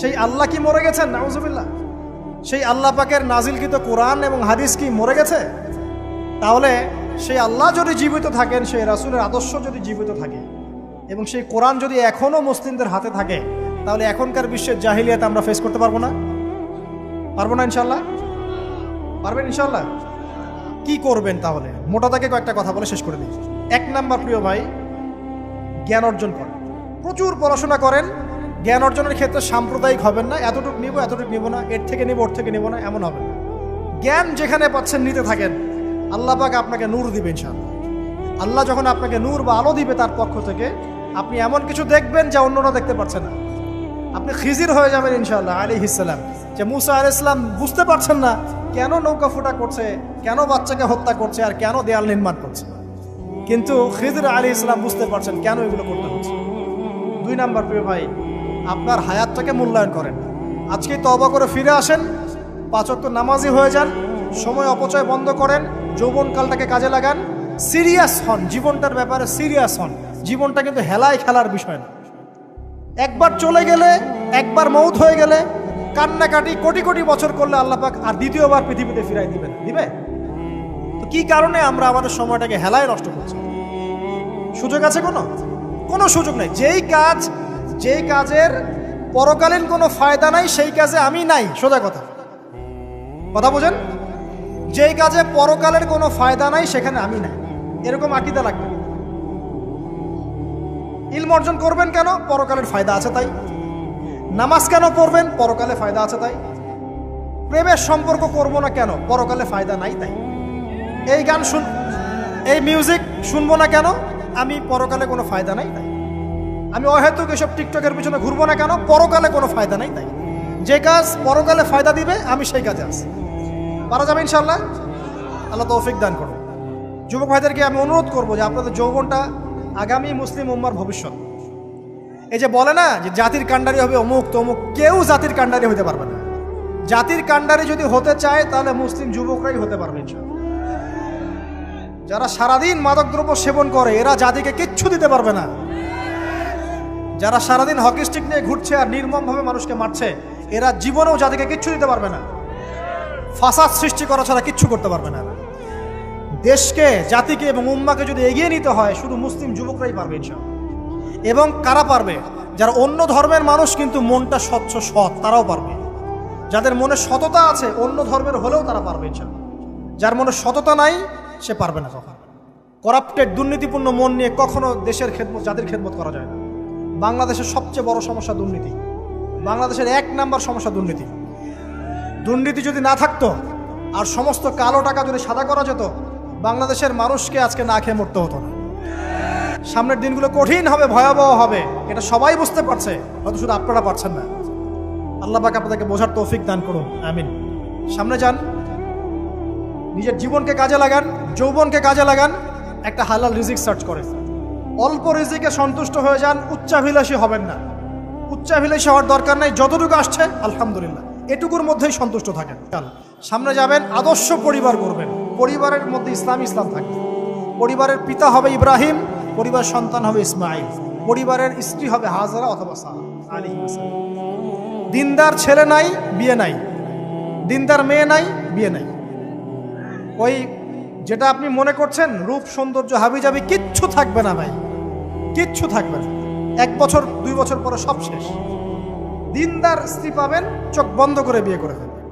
সেই আল্লাহ কি মরে গেছেন? নাউজুবিল্লাহ। সেই আল্লাহ পাকের নাজিলকৃত কোরআন এবং হাদিস কি মরে গেছে? তাহলে সেই আল্লাহ যদি জীবিত থাকেন, সেই রাসূলের আদর্শ যদি জীবিত থাকে এবং সেই কোরআন যদি এখনও মুসলিমদের হাতে থাকে, তাহলে এখনকার বিশ্বের জাহিলিয়াত আমরা ফেস করতে পারবো না? পারবো না ইনশাল্লাহ? পারবেন ইনশাল্লাহ? কি করবেন তাহলে? মোটা তাকে কয়েকটা কথা বলে শেষ করে দিই। 1 নাম্বার, প্রিয় ভাই, জ্ঞান অর্জন করেন, প্রচুর পড়াশোনা করেন। জ্ঞান অর্জনের ক্ষেত্রে সাম্প্রদায়িক হবেন না, এতটুকু নিব এতটুকু নিব না, এর থেকে নিব ওর থেকে নিব না, এমন হবে না। জ্ঞান যেখানে পাচ্ছেন নিতে থাকেন, আল্লাহ পাক আপনাকে নূর দিবে ইনশাআল্লাহ। আল্লাহ যখন আপনাকে নূর বা আলো দিবে তার পক্ষ থেকে, আপনি এমন কিছু দেখবেন যা অন্যরা দেখতে পারছে না। আপনি খিজির হয়ে যাবেন ইনশাআল্লাহ আলাইহিস সালাম। যে মুসা আলাইহিস সালাম বুঝতে পারছেন না কেন নৌকা ফুটা করছে, কেন বাচ্চাকে হত্যা করছে, আর কেন দেয়াল নির্মাণ করছে, কিন্তু খিজির আলাইহিস সালাম বুঝতে পারছেন কেন এগুলো করতে হচ্ছে। 2 নাম্বার, প্রিয় ভাই, আপনার হায়াতটাকে মূল্যায়ন করেন। আজকে তওবা করে ফিরে আসেন, 5 ওয়াক্ত নামাজি হয়ে যান, সময় অপচয় বন্ধ করেন, যৌবনকালটাকে কাজে লাগান, সিরিয়াস হন, জীবনটার ব্যাপারে সিরিয়াস হন। জীবনটা কিন্তু হেলায় খেলার বিষয় না। একবার চলে গেলে, একবার মৌত হয়ে গেলে কান্নাকাটি কোটি কোটি বছর করলে আল্লাহ পাক আর দ্বিতীয়বার পৃথিবীতে ফিরাই দিবে? তো কি কারণে আমরা আমাদের সময়টাকে হেলায় নষ্ট করছি? সুযোগ আছে? কোনো সুযোগ নেই। যেই কাজের পরকালীন কোনো ফায়দা নাই, সেই কাজে আমি নাই। সোজা কথা বোঝেন? যেই কাজে পরকালের কোনো ফায়দা নাই, সেখানে আমি নাই, এরকম আকীদা লাগবে। ইলম অর্জন করবেন কেন? পরকালের ফায়দা আছে তাই। নামাজ কেন পড়বেন? পরকালে ফায়দা আছে তাই। প্রেমের সম্পর্ক করব না কেন? পরকালে ফায়দা নাই তাই। এই মিউজিক শুনবো না কেন? আমি পরকালে কোনো ফায়দা নাই তাই। আমি অহেতুক এসব টিকটকের পিছনে ঘুরবো না কেন? পরকালে কোনো ফায়দা নাই তাই। যে কাজ পরকালে ফায়দা দিবে আমি সেই কাজে আছি। পারা যাবে ইনশাল্লাহ? আল্লাহ তৌফিক দান করুন। যুবক ভাইদেরকে আমি অনুরোধ করবো যে আপনাদের যৌবনটা আগামী মুসলিম উম্মার ভবিষ্যৎ। এই যে বলে না যে জাতির কাণ্ডারি হবে অমুক তমুক, কেউ জাতির কাণ্ডারি হতে পারবে না। জাতির কাণ্ডারি যদি হতে চায় তাহলে মুসলিম যুবকরাই হতে পারবে ইনশাআল্লাহ। যারা সারাদিন মাদকদ্রব্য সেবন করে এরা জাতিকে কিচ্ছু দিতে পারবে না। যারা সারাদিন হকি স্টিক নিয়ে ঘুরছে আর নির্মমভাবে মানুষকে মারছে এরা জীবনেও জাতিকে কিচ্ছু দিতে পারবে না। ফাসাদ সৃষ্টি করা ছাড়া কিচ্ছু করতে পারবে না। দেশকে, জাতিকে এবং উম্মাকে যদি এগিয়ে নিতে হয় শুধু মুসলিম যুবকরাই পারবে ইনশাআল্লাহ। এবং কারা পারবে? যারা অন্য ধর্মের মানুষ কিন্তু মনটা স্বচ্ছ সৎ, তারাও পারবে। যাদের মনে সততা আছে অন্য ধর্মের হলেও তারা পারবে ইনশাআল্লাহ। যার মনে সততা নাই সে পারবে না। কখন করাপ্টেড দুর্নীতিপূর্ণ মন নিয়ে কখনো দেশের খেদমত, জাতির খেদমত করা যায় না। বাংলাদেশের সবচেয়ে বড় সমস্যা দুর্নীতি। বাংলাদেশের 1 নাম্বার সমস্যা দুর্নীতি। দুর্নীতি যদি না থাকতো আর সমস্ত কালো টাকা যদি সাদা করা যেত বাংলাদেশের মানুষকে আজকে না খেয়ে মরতে হতো না। সামনের দিনগুলো কঠিন হবে, ভয়াবহ হবে, এটা সবাই বুঝতে পারছে, হয়তো শুধু আপনারা পারছেন না। আল্লাহ পাক আপনাদেরকে বোঝার তৌফিক দান করুন, আমিন। সামনে যান, নিজের জীবনকে কাজে লাগান, যৌবনকে কাজে লাগান, একটা হালাল রিজিক সার্চ করেন। অল্প রিজিকে সন্তুষ্ট হয়ে যান, উচ্চাভিলাষী হবেন না। উচ্চাভিলাষী হওয়ার দরকার নাই, যতটুকু আসছে আলহামদুলিল্লাহ এটুকুর মধ্যেই সন্তুষ্ট থাকেন। সামনে যাবেন, আদর্শ পরিবার করবেন, পরিবারের মধ্যে ইসলাম থাকবে। পরিবারের পিতা হবে ইব্রাহিম, পরিবার সন্তান হবে ইসমাইল, পরিবারের স্ত্রী হবে হাজরা অথবা সারা আলাইহিস সালাম। দিনদার ছেলে নাই, বিয়ে নাই, দিনদার মেয়ে নাই, বিয়ে নাই। ওই যেটা আপনি মনে করছেন রূপ সৌন্দর্য হাবিজাবি কিচ্ছু থাকবে না ভাই, কিচ্ছু থাকবে না। 1 বছর 2 বছর পরে সব শেষ। দিনদার স্ত্রী পাবেন, চোখ বন্ধ করে বিয়ে করে ফেলবেন।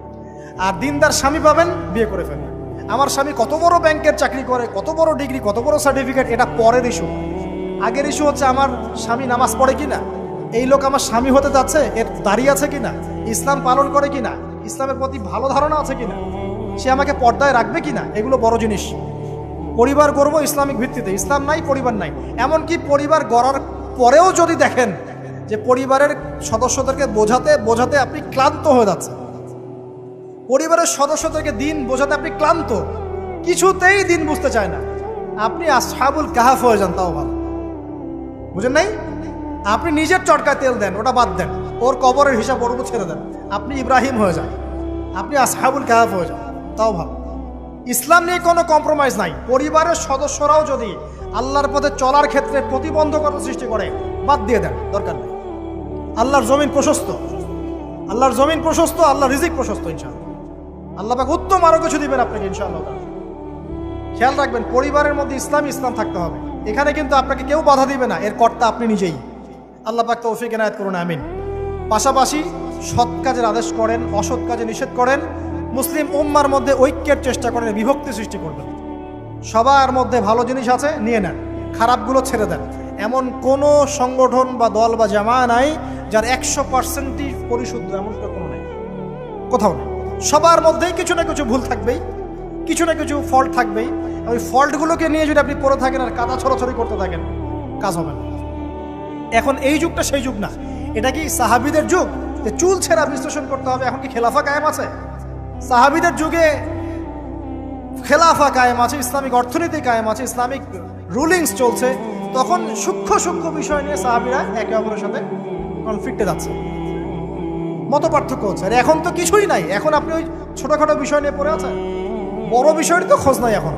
আর দিনদার স্বামী পাবেন, বিয়ে করে ফেলবেন। আমার স্বামী কত বড় ব্যাংকের চাকরি করে, কত বড় ডিগ্রি, কত বড় সার্টিফিকেট, এটা পরের ইস্যু। আগের ইস্যু হচ্ছে আমার স্বামী নামাজ পড়ে কিনা, এই লোক আমার স্বামী হতে যাচ্ছে, এর দাঁড়িয়ে আছে কিনা, ইসলাম পালন করে কিনা, ইসলামের প্রতি ভালো ধারণা আছে কিনা, সে আমাকে পর্দায় রাখবে কিনা, এগুলো বড় জিনিস। পরিবার গড়ব ইসলামিক ভিত্তিতে, ইসলাম নাই পরিবার নাই। এমনকি পরিবার গড়ার পরেও যদি দেখেন যে পরিবারের সদস্যদেরকে বোঝাতে বোঝাতে আপনি ক্লান্ত হয়ে যাচ্ছে, পরিবারের সদস্যদেরকে দিন বোঝাতে আপনি ক্লান্ত, কিছুতেই দিন বুঝতে চায় না, আপনি আসহাবুল কাহাফ হয়ে যান, তাও ভালো। বুঝেন নাই? আপনি নিজের চটকায় তেল দেন, ওটা বাদ দেন, ওর কবরের হিসাব ওর উপর ছেড়ে দেন, আপনি ইব্রাহিম হয়ে যান, আপনি আসহাবুল কাহাফ হয়ে যান, তাও ভালো। ইসলাম নিয়ে কোনো কম্প্রোমাইজ নাই। পরিবারের সদস্যরাও যদি আল্লাহর পথে চলার ক্ষেত্রে প্রতিবন্ধকতা সৃষ্টি করে বাদ দিয়ে দেন, দরকার নেই। আল্লাহর জমিন প্রশস্ত, আল্লাহর জমিন প্রশস্ত, আল্লাহর রিজিক প্রশস্ত ইনশাআল্লাহ। আল্লাহ পাক উত্তম আরো কিছু দিবেন আপনাকে ইনশাআল্লাহ। খেয়াল রাখবেন, পরিবারের মধ্যে ইসলাম থাকতে হবে। এখানে কিন্তু আপনাকে কেউ বাধা দিবে না, এর কর্তা আপনি নিজেই। আল্লাহ পাক তৌফিক এনায়েত করুন, আমিন। পাশাপাশি সৎ কাজের আদেশ করেন, অসৎ কাজে নিষেধ করেন। মুসলিম উম্মার মধ্যে ঐক্যের চেষ্টা করেন, বিভক্তি সৃষ্টি করবেন। সবার মধ্যে ভালো জিনিস আছে, নিয়ে নেন, খারাপগুলো ছেড়ে দেন। এমন কোনো সংগঠন বা দল বা জামা নাই যার 100%ই পরিশুদ্ধ, এমনটা কোনো নেই, কোথাও নেই। সবার মধ্যেই কিছু না কিছু ভুল থাকবেই, কিছু না কিছু ফল্ট থাকবেই। ওই ফল্টগুলোকে নিয়ে যদি আপনি পড়ে থাকেন আর কাদা ছড়াছড়ি করতে থাকেন, কাজ হবে না। এখন এই যুগটা সেই যুগ না। এটা কি সাহাবীদের যুগ যে চুল ছেঁড়া বিশ্লেষণ করতে হবে? এখন কি খেলাফা কায়েম আছে? সাহাবীদের যুগে খেলাফা কায়েম আছে, ইসলামিক অর্থনীতি কায়েম আছে, ইসলামিক রুলিংস চলছে। তখন সূক্ষ্ম সূক্ষ্ম বিষয় নিয়ে সাহাবীরা একে অপরের সাথে কনফ্লিক্টে যাচ্ছে, মত পার্থক্য হচ্ছে। আর এখন তো কিছুই নাই, এখন আপনি ওই ছোটখাটো বিষয় নিয়ে পড়ে আছেন, বড় বিষয়টি তো খোঁজ নাই এখন।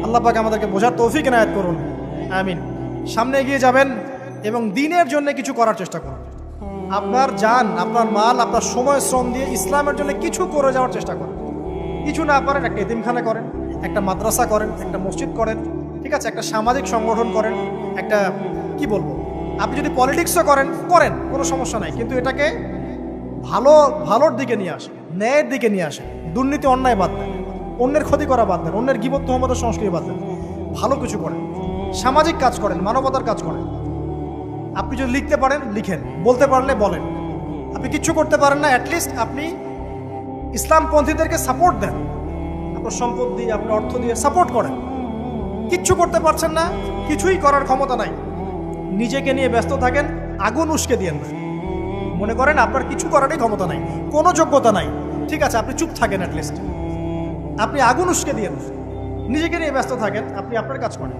আল্লাহ পাক আমাদেরকে বোঝার তৌফিক এনায়েত করুন, আমিন। সামনে এগিয়ে যাবেন এবং দিনের জন্য কিছু করার চেষ্টা করুন। আপনার জান, আপনার মাল, আপনার সময় শ্রম দিয়ে ইসলামের জন্য কিছু করে যাওয়ার চেষ্টা করেন। কিছু না পারেন একটা এতিমখানা করেন, একটা মাদ্রাসা করেন, একটা মসজিদ করেন, ঠিক আছে, একটা সামাজিক সংগঠন করেন, একটা কি বলবো, আপনি যদি পলিটিক্সও করেন, কোনো সমস্যা নাই, কিন্তু এটাকে ভালোর দিকে নিয়ে আসেন, ন্যায়ের দিকে নিয়ে আসেন। দুর্নীতি অন্যায় বাদ দেন, অন্যের ক্ষতি করা বাদ দেন, অন্যের গীবত তোহমতের সংস্কৃতি বাদ দেন, ভালো কিছু করেন, সামাজিক কাজ করেন, মানবতার কাজ করেন। আপনি যদি লিখতে পারেন লিখেন, বলতে পারলে বলেন। আপনি কিচ্ছু করতে পারেন না, অ্যাটলিস্ট আপনি ইসলামপন্থীদেরকে সাপোর্ট দেন, আপনার সম্পদ দিয়ে, আপনার অর্থ দিয়ে সাপোর্ট করেন। কিচ্ছু করতে পারছেন না, কিছুই করার ক্ষমতা নাই, নিজেকে নিয়ে ব্যস্ত থাকেন, আগুন উস্কে দিয়েন না। মনে করেন আপনার কিছু করারই ক্ষমতা নাই, কোনো যোগ্যতা নাই, ঠিক আছে, আপনি চুপ থাকেন, অ্যাটলিস্ট আপনি আগুন উস্কে দিয়েন, নিজেকে নিয়ে ব্যস্ত থাকেন, আপনি আপনার কাজ করেন।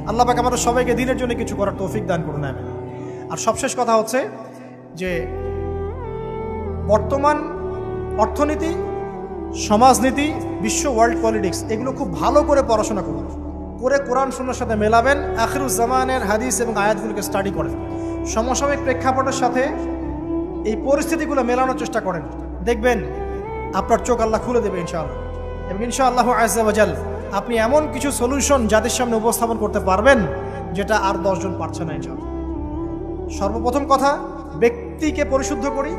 আল্লাহ পাক আমাদের সবাইকে দিনের জন্য কিছু করার তৌফিক দান করুন, আমিন। আর সবশেষ কথা হচ্ছে যে বর্তমান অর্থনীতি, সমাজনীতি, বিশ্ব ওয়ার্ল্ড পলিটিক্স, এগুলো খুব ভালো করে পড়াশোনা করুন, করে কোরআন সুন্নাহর সাথে মেলাবেন, আখিরুজ্জামানের হাদিস এবং আয়াতগুলোকে স্টাডি করেন, সমসাময়িক প্রেক্ষাপটের সাথে এই পরিস্থিতিগুলো মেলানোর চেষ্টা করেন, দেখবেন আপনার চোখ আল্লাহ খুলে দেবে ইনশাআল্লাহ। এবং ইনশাআল্লাহ আযজা ওয়া জাল আপনি এমন কিছু সলিউশন যাদের সামনে উপস্থাপন করতে পারবেন যেটা আর 10 জন পারছে না ইনশাআল্লাহ। সর্বপ্রথম কথা, ব্যক্তিকে পরিশুদ্ধ করি,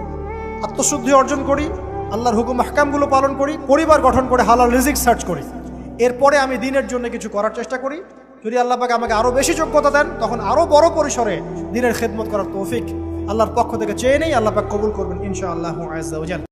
আত্মশুদ্ধি অর্জন করি, আল্লাহর হুকুম আহকামগুলো পালন করি, পরিবার গঠন করে হালাল রিজিক সার্চ করি। এরপরে আমি দিনের জন্য কিছু করার চেষ্টা করি। যদি আল্লাহ পাক আমাকে আরও বেশি যোগ্যতা দেন, তখন আরও বড় পরিসরে দিনের খেদমত করার তৌফিক আল্লাহর পক্ষ থেকে চেয়ে নেই। আল্লাহ পাক কবুল করবেন ইনশাআল্লাহু আযজা ওয়া জাল।